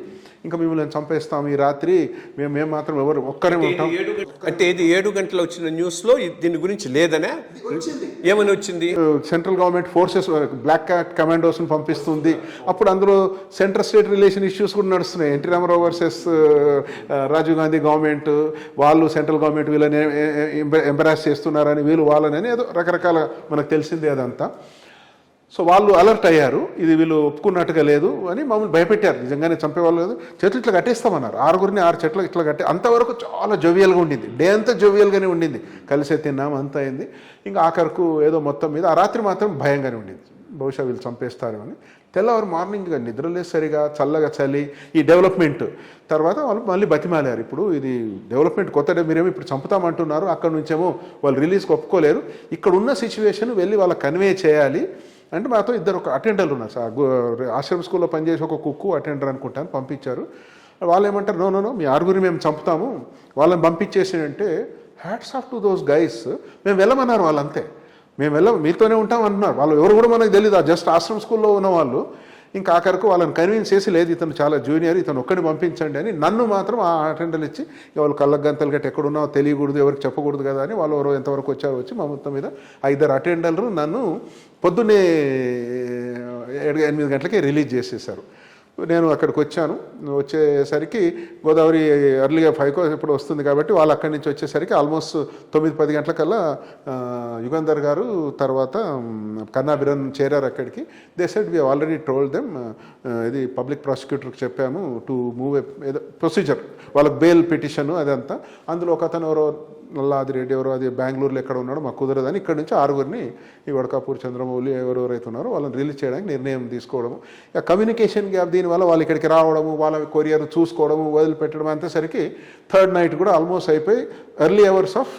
ఇంకా మిమ్మల్ని చంపేస్తాం ఈ రాత్రి, మేము మాత్రం ఎవరు ఒక్కరే ఉంటాం. అంటే ఇది 7 గంటలు వచ్చిన న్యూస్లో దీని గురించి లేదనే ఏమని వచ్చింది? Central government forces black cat కమాండోస్ని పంపిస్తుంది. అప్పుడు అందులో సెంట్రల్ స్టేట్ రిలేషన్ ఇష్యూస్ కూడా నడుస్తున్నాయి. NT Rama Rao versus Rajiv Gandhi government, వాళ్ళు సెంట్రల్ గవర్నమెంట్ వీళ్ళని ఎంబరాస్ చేస్తున్నారని, వీళ్ళు వాళ్ళని ఏదో రకరకాల మనకు తెలిసిందే అదంతా. సో వాళ్ళు అలర్ట్ అయ్యారు, ఇది వీళ్ళు ఒప్పుకున్నట్టుగా లేదు అని మమ్మల్ని భయపెట్టారు. నిజంగానే చంపేవాళ్ళు లేదు, చెట్లు ఇట్లా కట్టేస్తామన్నారు. 6 చెట్లు ఇట్లా కట్టే, అంతవరకు చాలా జోవియల్గా ఉండింది. డే అంతా జోవియల్గానే ఉండింది, కలిసే తిన్నాం అంతా అయింది. ఇంకా ఆఖరకు ఏదో మొత్తం మీద ఆ రాత్రి మాత్రం భయంగానే ఉండింది, బహుశా వీళ్ళు చంపేస్తారేమని. తెల్లవారు మార్నింగ్గా నిద్రలేదు సరిగా, చల్లగా చలి, ఈ డెవలప్మెంట్ తర్వాత వాళ్ళు మళ్ళీ బతిమాలారు. ఇప్పుడు ఇది డెవలప్మెంట్ కొత్త, మీరేమో ఇప్పుడు చంపుతామంటున్నారు, అక్కడ నుంచేమో వాళ్ళు రిలీజ్కి ఒప్పుకోలేరు, ఇక్కడ ఉన్న సిచ్యువేషన్ వెళ్ళి వాళ్ళకి కన్వే చేయాలి అంటే మాతో ఇద్దరు ఒక అటెండర్లు ఉన్నారు సార్, ఆశ్రమ స్కూల్లో పనిచేసి ఒక కుక్కు అటెండర్ అనుకుంటాను పంపించారు. వాళ్ళు ఏమంటారు, నో మీ 6 మేము చంపుతాము, వాళ్ళని పంపించేసి అంటే hats off to those guys, మేము వెళ్ళమన్నారు వాళ్ళంతే. మేము మీతోనే ఉంటాం అంటున్నారు వాళ్ళు. ఎవరు కూడా మనకు తెలియదు, జస్ట్ ఆశ్రమ స్కూల్లో ఉన్న వాళ్ళు. ఇంకా ఆఖరికి వాళ్ళని కన్విన్స్ చేసి, లేదు ఇతను చాలా జూనియర్, ఇతను ఒక్కడిని పంపించండి అని నన్ను మాత్రం ఆ అటెండర్లు ఇచ్చి, వాళ్ళు కళ్ళ గంతలు గట్టి ఎక్కడున్నావు తెలియకూడదు, ఎవరికి చెప్పకూడదు కదా అని వాళ్ళు ఎవరో ఎంతవరకు వచ్చారో వచ్చి మా మొత్తం మీద 5 అటెండర్లు నన్ను పొద్దున్నే 8 గంటలకే రిలీజ్ చేసేసారు. నేను అక్కడికి వచ్చేసరికి గోదావరి ఎర్లీగా 5 ఇప్పుడు వస్తుంది కాబట్టి వాళ్ళు అక్కడి నుంచి వచ్చేసరికి ఆల్మోస్ట్ 9-10 గంటలకల్లా యుగంధర్ గారు తర్వాత కన్నా బిరన్ చేరారు అక్కడికి. They said we already told them, ఇది పబ్లిక్ ప్రాసిక్యూటర్కి చెప్పాము టు మూవ్ ఏదో ప్రొసీజర్, వాళ్ళకి బెయిల్ పిటిషన్ అదంతా. అందులో ఒక అతను ఎవరో నల్లాది రెడ్డి ఎవరో, అది బెంగళూరులో ఎక్కడ ఉన్నాడో మాకు కుదరదని ఇక్కడ నుంచి 6 ఈ వడకాపూర్ చంద్రమౌళి ఎవరెవరైతే ఉన్నారో వాళ్ళని రిలీజ్ చేయడానికి నిర్ణయం తీసుకోవడము. ఇక కమ్యూనికేషన్ గ్యాప్, దీనివల్ల వాళ్ళు ఇక్కడికి రావడము, వాళ్ళ కొరియర్ చూసుకోవడము, వదిలిపెట్టడం అంతేసరికి 3rd నైట్ కూడా ఆల్మోస్ట్ అయిపోయి early hours of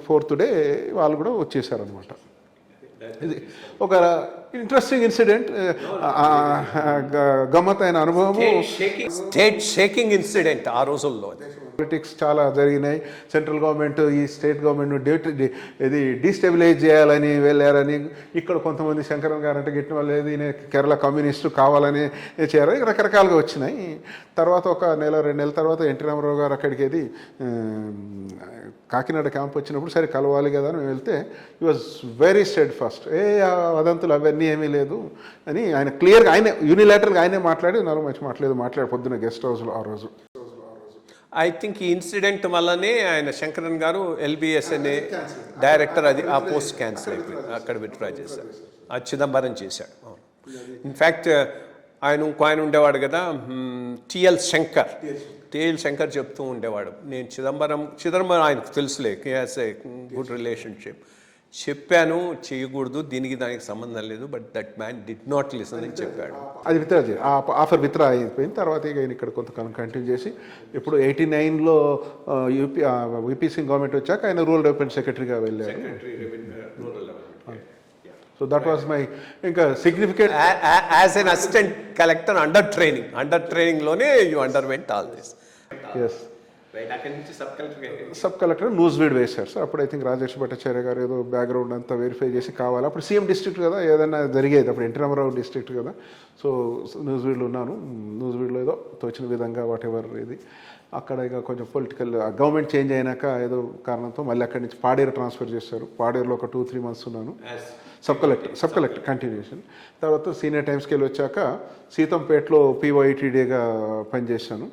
4th day వాళ్ళు కూడా వచ్చేసారనమాట. ఇది ఒక ఇంట్రెస్టింగ్ ఇన్సిడెంట్, గమ్మత్తైన అనుభవము. స్టేట్ షేకింగ్ ఇన్సిడెంట్ ఆ రోజుల్లో. పాలిటిక్స్ చాలా జరిగినాయి. సెంట్రల్ గవర్నమెంట్ ఈ స్టేట్ గవర్నమెంట్ ఇది డీస్టెబిలైజ్ చేయాలని వెళ్ళారని, ఇక్కడ కొంతమంది శంకరన్ గారు అంటే గిట్టిన వాళ్ళు ఏది కేరళ కమ్యూనిస్టు కావాలని చేయాలని రకరకాలుగా వచ్చినాయి. తర్వాత ఒక 1-2 నెలల తర్వాత ఎన్టీ రామారావు గారు అక్కడికి ఏది కాకినాడ క్యాంప్ వచ్చినప్పుడు సరే కలవాలి కదా అని వెళ్తే ఈ వాజ్ వెరీ స్టెడ్ ఫస్ట్, వదంతులు అవన్నీ ఏమీ లేదు అని ఆయన క్లియర్గా, ఆయనే యూనిలాటరల్గా ఆయనే మాట్లాడి, నాలుగు మంచి మాట్లాడి పొద్దున్న గెస్ట్ హౌస్లో ఆ రోజు. ఐ థింక్ ఈ ఇన్సిడెంట్ వల్లనే ఆయన శంకరన్ గారు ఎల్బిఎస్ అనే డైరెక్టర్ అది ఆ పోస్ట్ క్యాన్సిల్ అయిపోయింది, అక్కడ విత్డ్రా చేశారు. అది చిదంబరం చేశాడు. ఇన్ఫ్యాక్ట్ ఆయన ఉండేవాడు కదా, టిఎల్ శంకర్ చెప్తూ ఉండేవాడు, నేను చిదంబరం ఆయనకు తెలుసులే, హ్యాస్ ఏ గుడ్ రిలేషన్షిప్, చెప్పాను చేయకూడదు, దానికి సంబంధం లేదు, but that man did not listen అని చెప్పాడు. అది విత్డ్రా చేసి ఆఫర్ విత్డ్రా అయిపోయిన తర్వాత ఇక ఆయన ఇక్కడ కొంతకాలం కంటిన్యూ చేసి ఇప్పుడు 89లో యూపీ సింగ్ గవర్నమెంట్ వచ్చాక ఆయన రూరల్ డెవలప్మెంట్ సెక్రటరీగా వెళ్ళారు. సో దట్ వాస్ మై ఇంకా significant as an assistant collector under ట్రైనింగ్లోనే you underwent all this. Yes, sub collector న్యూస్వీడ్ వేశారు సార్. అప్పుడు ఐ థింక్ రాజేష్ భట్టాచార్య గారు ఏదో బ్యాక్గ్రౌండ్ అంతా వెరిఫై చేసి కావాలి, అప్పుడు సీఎం డిస్ట్రిక్ట్ కదా, ఏదైనా జరిగేది అప్పుడు ఎన్టీ రామారావు డిస్ట్రిక్ట్ కదా. సో న్యూస్వీడ్లో ఉన్నాను, న్యూస్వీడ్లో ఏదో తోచిన విధంగా వాట్ ఎవర్ ఇది. అక్కడ ఇక కొంచెం పొలిటికల్ గవర్నమెంట్ చేంజ్ అయినాక ఏదో కారణంతో మళ్ళీ అక్కడి నుంచి పాడేరు ట్రాన్స్ఫర్ చేశారు. పాడేరులో ఒక 2-3 months ఉన్నాను, సబ్ కలెక్టర్ కంటిన్యూషన్. తర్వాత సీనియర్ టైమ్స్కి వెళ్ళి వచ్చాక సీతంపేటలో PYTDగా పనిచేశాను.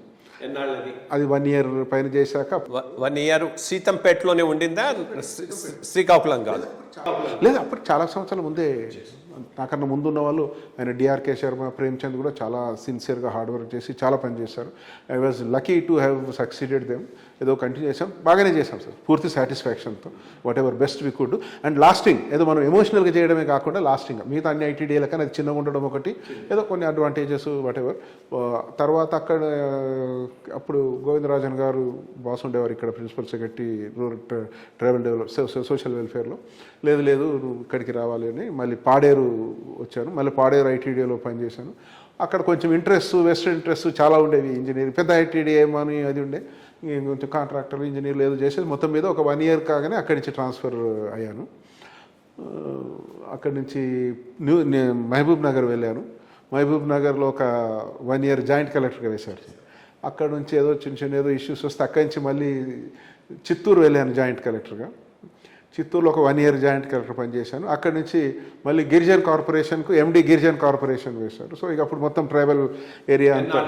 అది 1 year పైన చేశాక 1 year సీతంపేటలోనే ఉండిందా, శ్రీకాకుళం కాదు? లేదు, అప్పుడు చాలా సంవత్సరాల ముందే, నాకన్నా ముందున్న వాళ్ళు ఆయన డిఆర్కే శర్మ, ప్రేమ్చంద్ కూడా చాలా సిన్సియర్గా హార్డ్ వర్క్ చేసి చాలా పని చేశారు. I was lucky to have succeeded them. ఏదో కంటిన్యూ చేసాం, బాగానే చేసాం సార్, పూర్తి సాటిస్ఫాక్షన్తో, whatever best we could. And lasting ఏదో మనం ఎమోషనల్గా చేయడమే కాకుండా లాస్టింగ్ మిగతా అన్ని ITDA కన్నా అది చిన్నగా ఉండడం ఒకటి, ఏదో కొన్ని అడ్వాంటేజెస్ వాట్ ఎవర్. తర్వాత అక్కడ అప్పుడు గోవిందరాజన్ గారు బాస్ ఉండేవారు ఇక్కడ, principal secretary rural tribal social వెల్ఫేర్లో. లేదు నువ్వు ఇక్కడికి రావాలి అని మళ్ళీ పాడేరు వచ్చాను. మళ్ళీ పాడేరు ITDAలో పనిచేశాను. అక్కడ కొంచెం వెస్టర్న్ ఇంట్రెస్ట్ చాలా ఉండేవి. ఇంజనీరింగ్ పెద్ద ITDA ఏమని అది ఉండే, కొంచెం కాంట్రాక్టర్లు ఇంజనీర్లు ఏదో చేసేది. మొత్తం మీద ఒక 1 year కాగానే అక్కడి నుంచి ట్రాన్స్ఫర్ అయ్యాను. అక్కడి నుంచి మహబూబ్ నగర్ వెళ్ళాను. మహబూబ్ నగర్లో ఒక 1 year జాయింట్ కలెక్టర్గా వేశారు. అక్కడ నుంచి ఏదో చిన్న ఏదో ఇష్యూస్ వస్తే అక్కడి నుంచి మళ్ళీ చిత్తూరు వెళ్ళాను జాయింట్ కలెక్టర్గా. చిత్తూరులో ఒక 1 year జాయింట్ కలెక్టర్ పనిచేశాను. అక్కడి నుంచి మళ్ళీ గిరిజన్ కార్పొరేషన్కు ఎండి గిరిజన్ కార్పొరేషన్ వేశారు. సో ఇక అప్పుడు మొత్తం ట్రైబల్ ఏరియా అంతా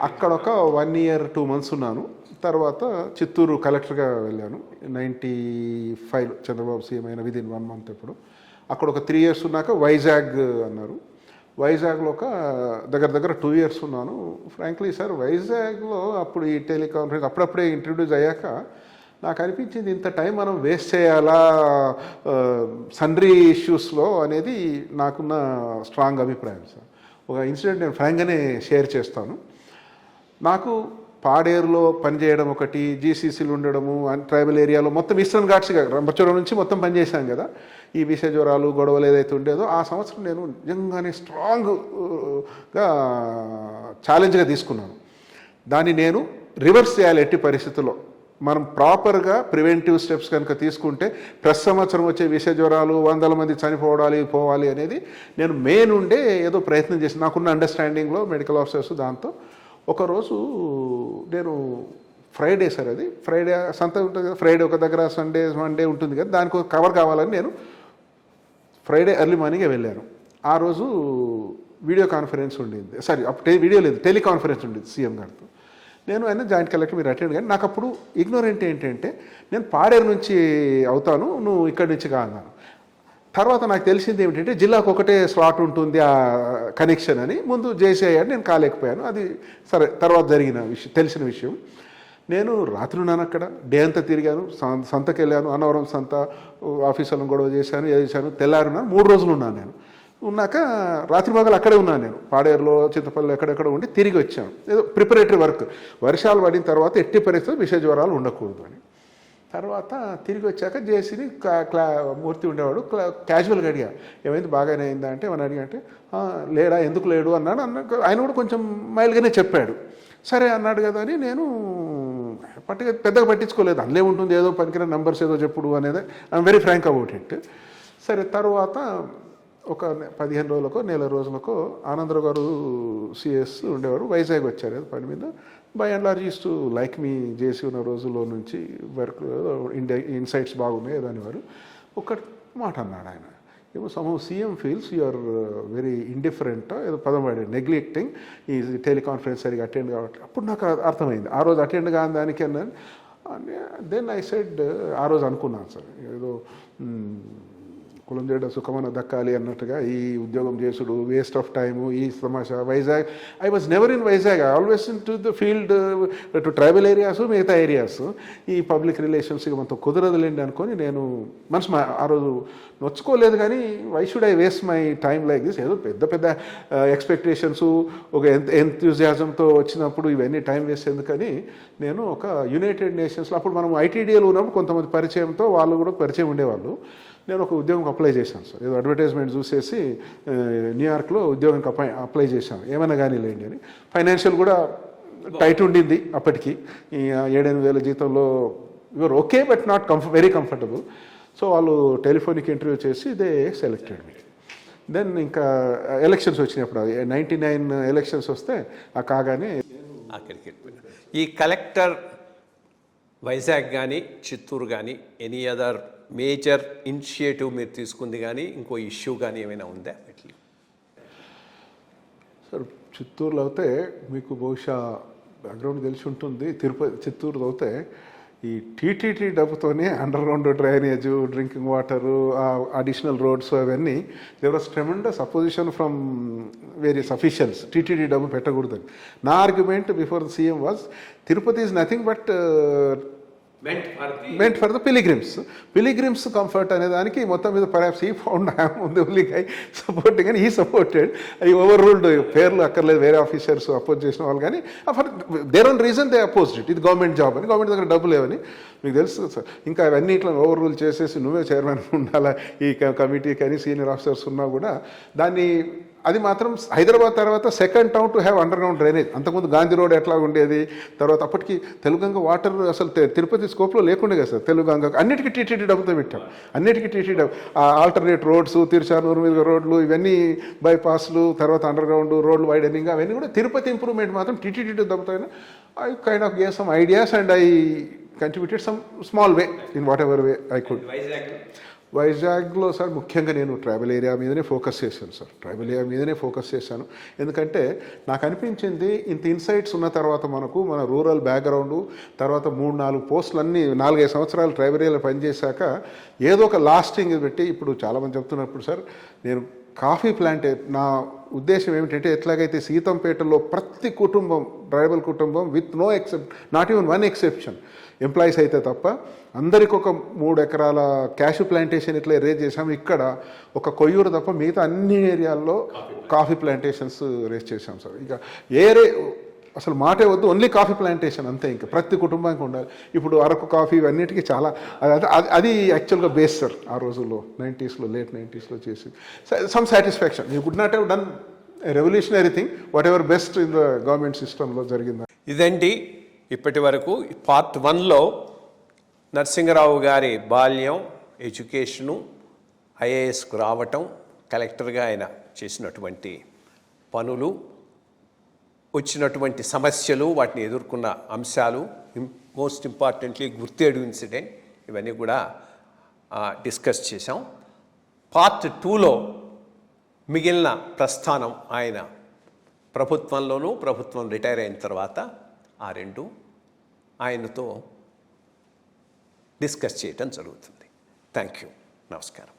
అక్కడ ఒక 1 year 2 months ఉన్నాను. తర్వాత చిత్తూరు కలెక్టర్గా వెళ్ళాను 95 చంద్రబాబు సీఎం అయిన విదిన్ 1 month. ఇప్పుడు అక్కడ ఒక 3 years ఉన్నాక వైజాగ్ అన్నారు. వైజాగ్లో ఒక దగ్గర 2 years ఉన్నాను. ఫ్రాంక్లీ సార్, వైజాగ్లో అప్పుడు ఈ టెలికాన్ఫరెన్స్ అప్పుడప్పుడే ఇంట్రడ్యూస్ అయ్యాక నాకు అనిపించింది ఇంత టైం మనం వేస్ట్ చేయాలా సన్రీ ఇష్యూస్లో అనేది నాకున్న స్ట్రాంగ్ అభిప్రాయం సార్. ఒక ఇన్సిడెంట్ నేను ఫ్రాంక్గానే షేర్ చేస్తాను. నాకు పాడేరులో పనిచేయడం ఒకటి, జీసీసీలు ఉండడము, ట్రైబల్ ఏరియాలో మొత్తం ఈస్టర్న్ ఘాట్స్గా రంపచోడవరం నుంచి మొత్తం పనిచేశాం కదా. ఈ విష జ్వరాలు గొడవలు ఏదైతే ఉండేదో ఆ సంవత్సరం నేను నిజంగానే స్ట్రాంగ్గా ఛాలెంజ్గా తీసుకున్నాను. దాన్ని నేను రివర్స్ చేయాలి ఎట్టి పరిస్థితుల్లో. మనం ప్రాపర్గా ప్రివెంటివ్ స్టెప్స్ కనుక తీసుకుంటే ప్రతి సంవత్సరం వచ్చే విష జ్వరాలు 100 మంది పోవాలి అనేది నేను మే నుండే ఏదో ప్రయత్నం చేసి నాకున్న అండర్స్టాండింగ్లో మెడికల్ ఆఫీసర్స్. దాంతో ఒకరోజు నేను ఫ్రైడే సార్, అది ఫ్రైడే సంత ఉంటుంది కదా, ఫ్రైడే ఒక దగ్గర, సండే మండే ఉంటుంది కదా, దానికి కవర్ కావాలని నేను ఫ్రైడే ఎర్లీ మార్నింగే వెళ్ళాను. ఆ రోజు వీడియో కాన్ఫరెన్స్ ఉండింది, సారీ అప్పుడు వీడియో లేదు, టెలికాన్ఫరెన్స్ ఉండేది సీఎం గారితో. నేను ఆయన జాయింట్ కలెక్టర్ మీరు అటెండ్ కానీ నాకు అప్పుడు ఇగ్నోరెంట్ ఏంటంటే నేను పాడేరు నుంచి అవుతాను, నువ్వు ఇక్కడి నుంచి కా అన్నాను. తర్వాత నాకు తెలిసింది ఏమిటంటే జిల్లాకు ఒకటే స్లాట్ ఉంటుంది ఆ కనెక్షన్ అని. ముందు చేసేయాడు, నేను కాలేకపోయాను. అది సరే తర్వాత జరిగిన విషయం, తెలిసిన విషయం. నేను రాత్రి ఉన్నాను అక్కడ, డే అంతా తిరిగాను, సంతకి వెళ్ళాను, అన్నవరం సంత ఆఫీసులను గొడవ చేశాను, చేశాను. తెల్లారున్నాను, 3 రోజులు ఉన్నాను. నేను ఉన్నాక రాత్రి మగలు అక్కడే ఉన్నాను. నేను పాడేరులో చింతపల్లి ఎక్కడెక్కడ ఉండి తిరిగి వచ్చాను. ఏదో ప్రిపరేటరీ వర్క్. వర్షాలు పడిన తర్వాత ఎట్టి పరిస్థితుల్లో విష జ్వరాలు ఉండకూడదు అని. తర్వాత తిరిగి వచ్చాక జేసీని మూర్తి ఉండేవాడు, క్యాజువల్గా అడిగా ఏమైంది బాగానే అయిందా అంటే, ఏమని అడిగా అంటే లేడా, ఎందుకు లేడు అన్నాడు. ఆయన కూడా కొంచెం మైల్డ్గానే చెప్పాడు. సరే అన్నాడు కదా అని నేను పెద్దగా పట్టించుకోలేదు. అందులో ఉంటుంది ఏదో పనికిరాని నంబర్స్ ఏదో చెప్పుడు అనేది. I'm very frank about it. సరే తర్వాత ఒక 15 రోజులకో నెల రోజులకో ఆనందరావు గారు సిఎస్ ఉండేవారు, వైజాగ్ వచ్చారు పని మీద. By and large used to like me చేసి ఉన్న రోజుల్లో నుంచి వర్క్ ఇన్సైట్స్ బాగున్నాయి దానివారు. ఒక మాట అన్నాడు ఆయన, ఏమో some CM feels you are very indifferent, ఏదో పదం వాడాడు, నెగ్లెక్టింగ్ ఈ టెలికాన్ఫరెన్స్ సరిగా అటెండ్ కావట్లేదు. అప్పుడు నాకు అర్థమైంది ఆ రోజు అటెండ్ కాని దానికి అన్నాను. దెన్ ఐ సెడ్, ఆ రోజు అనుకున్నాను సార్, ఏదో కులం చేయడ సుఖమన దక్కాలి అన్నట్టుగా ఈ ఉద్యోగం చేసుడు వేస్ట్ ఆఫ్ టైము, ఈ తమాషా. Vizag, I was never in Vizag, I always in to the field, to tribal areas, మిగతా ఏరియాస్. ఈ పబ్లిక్ రిలేషన్స్ మనతో కుదరదులేండి అనుకొని నేను మనసు ఆ రోజు నొచ్చుకోలేదు. కానీ why should I waste my time like this? ఏదో పెద్ద ఎక్స్పెక్టేషన్స్, ఒక ఎంతూజియాజంతో వచ్చినప్పుడు ఇవన్నీ టైం వేస్ట్ ఎందుకని నేను ఒక యునైటెడ్ నేషన్స్లో అప్పుడు మనం ఐటీడీఏలో ఉన్నప్పుడు కొంతమంది పరిచయంతో వాళ్ళు కూడా పరిచయం ఉండేవాళ్ళు. నేను ఒక ఉద్యోగంకి అప్లై చేశాను సార్, ఏదో అడ్వర్టైజ్మెంట్ చూసేసి న్యూయార్క్లో ఉద్యోగంకి అప్లై చేశాను, ఏమైనా కానీ లేండి అని. ఫైనాన్షియల్ కూడా టైట్ ఉండింది అప్పటికి, 7-8 వేల జీతంలో your okay but not very comfortable. So వాళ్ళు టెలిఫోనిక్ ఇంటర్వ్యూ చేసి దే సెలెక్టెడ్ మీ. దెన్ ఇంకా ఎలక్షన్స్ వచ్చినప్పుడు 99 ఎలక్షన్స్ వస్తే ఆ కాగానే అక్కడికి ఈ కలెక్టర్ వైజాగ్ కానీ చిత్తూరు కానీ ఎనీ అదర్ మేజర్ ఇనిషియేటివ్ మీరు తీసుకుంది కానీ ఇంకో ఇష్యూ కానీ ఏమైనా ఉందా? సార్ చిత్తూరులో అయితే మీకు బహుశా బ్యాక్గ్రౌండ్ తెలిసి ఉంటుంది, చిత్తూరులో అయితే ఈ టీటీటీ డబ్బుతోనే underground drainage, drinking water, additional roads అవన్నీ there was tremendous opposition from various officials. TTD డబ్బు పెట్టకూడదని. నా argument before the CM was Tirupati is nothing but meant for the pilgrims comfort అనే దానికి మొత్తం మీద perhaps he found I am the only guy supporting and he supported. I overruled పేర్లు అక్కర్లేదు, వేరే ఆఫీసర్స్ అపోజ్ చేసిన వాళ్ళు కానీ for their own reason they opposed it. ఇది గవర్నమెంట్ జాబ్ అని, గవర్నమెంట్ దగ్గర డబ్బులు లేవని మీకు తెలుసు సార్. ఇంకా అవన్నీ ఇట్లా ఓవర్ రూల్ చేసేసి నువ్వే చైర్మన్ ఉండాలా ఈ కమిటీ కానీ సీనియర్ ఆఫీసర్స్ ఉన్నా కూడా దాన్ని అది మాత్రం హైదరాబాద్ తర్వాత second town to have under ground drainage. అంతకుముందు గాంధీ రోడ్ ఎట్లా ఉండేది, తర్వాత అప్పటికి తెలుగంగ వాటర్ అసలు తిరుపతి స్కోప్లో లేకుండే కదా సార్. తెలుగంగ అన్నిటికీ టీటీడీ డబ్బుతో పెట్టాం, అన్నిటికీ టీటీడీ డబ్బు. ఆల్టర్నేట్ రోడ్స్, తిరుచానూరు మీద రోడ్లు, ఇవన్నీ బైపాస్లు, తర్వాత అండర్ గ్రౌండ్ రోడ్లు వైడనింగ్, అవన్నీ కూడా తిరుపతి ఇంప్రూవ్మెంట్ మాత్రం టీటీడీ డబ్బుతో. I kind of gave some ideas and I contributed some small way in what ever way I could. వైజాగ్లో సార్ ముఖ్యంగా నేను ట్రైబల్ ఏరియా మీదనే ఫోకస్ చేశాను సార్. ట్రైబల్ ఏరియా మీదనే ఫోకస్ చేశాను. ఎందుకంటే నాకు అనిపించింది ఇంత ఇన్సైట్స్ ఉన్న తర్వాత మన రూరల్ బ్యాక్గ్రౌండ్, తర్వాత 3-4 పోస్టులు అన్నీ 4-5 సంవత్సరాలు ట్రైబల్ ఏరియాలో పనిచేశాక ఏదో ఒక లాస్టింగ్ పెట్టి, ఇప్పుడు చాలామంది చెప్తున్నప్పుడు సార్ నేను కాఫీ ప్లాంటే, నా ఉద్దేశం ఏమిటంటే ఎట్లాగైతే సీతంపేటలో ప్రతి కుటుంబం, ట్రైబల్ కుటుంబం with no except, not even one exception, employees అయితే తప్ప అందరికి ఒక 3 ఎకరాల క్యాషు ప్లాంటేషన్ ఇట్లా రేజ్ చేసాము. ఇక్కడ ఒక కొయ్యూరు తప్ప మిగతా అన్ని ఏరియాల్లో కాఫీ ప్లాంటేషన్స్ రేజ్ చేసాం సార్. ఇక అసలు మాటే వద్దు, ఓన్లీ కాఫీ ప్లాంటేషన్ అంతే, ఇంకా ప్రతి కుటుంబానికి ఉండాలి. ఇప్పుడు అరకు కాఫీ ఇవన్నిటికీ చాలా అది యాక్చువల్గా బేస్ సార్. ఆ రోజుల్లో 90s, లేట్ 90s చేసి some satisfaction. You could not have done revolutionary thing, what ever best in the government సిస్టంలో జరిగింది. ఇదండి ఇప్పటి వరకు పార్ట్ 1లో నరసింగరావు గారి బాల్యం, ఎడ్యుకేషను, ఐఏఎస్కు రావటం, కలెక్టర్గా ఆయన చేసినటువంటి పనులు, వచ్చినటువంటి సమస్యలు, వాటిని ఎదుర్కొన్న అంశాలు, మోస్ట్ ఇంపార్టెంట్లీ గుర్తేడు ఇన్సిడెంట్, ఇవన్నీ కూడా డిస్కస్ చేశాం. పార్ట్ 2లో మిగిలిన ప్రస్థానం ఆయన ప్రభుత్వంలోనూ, ప్రభుత్వం రిటైర్ అయిన తర్వాత ఆ రెండు ఆయనతో డిస్కస్ చేయటం జరుగుతుంది. Thank you. నమస్కారం.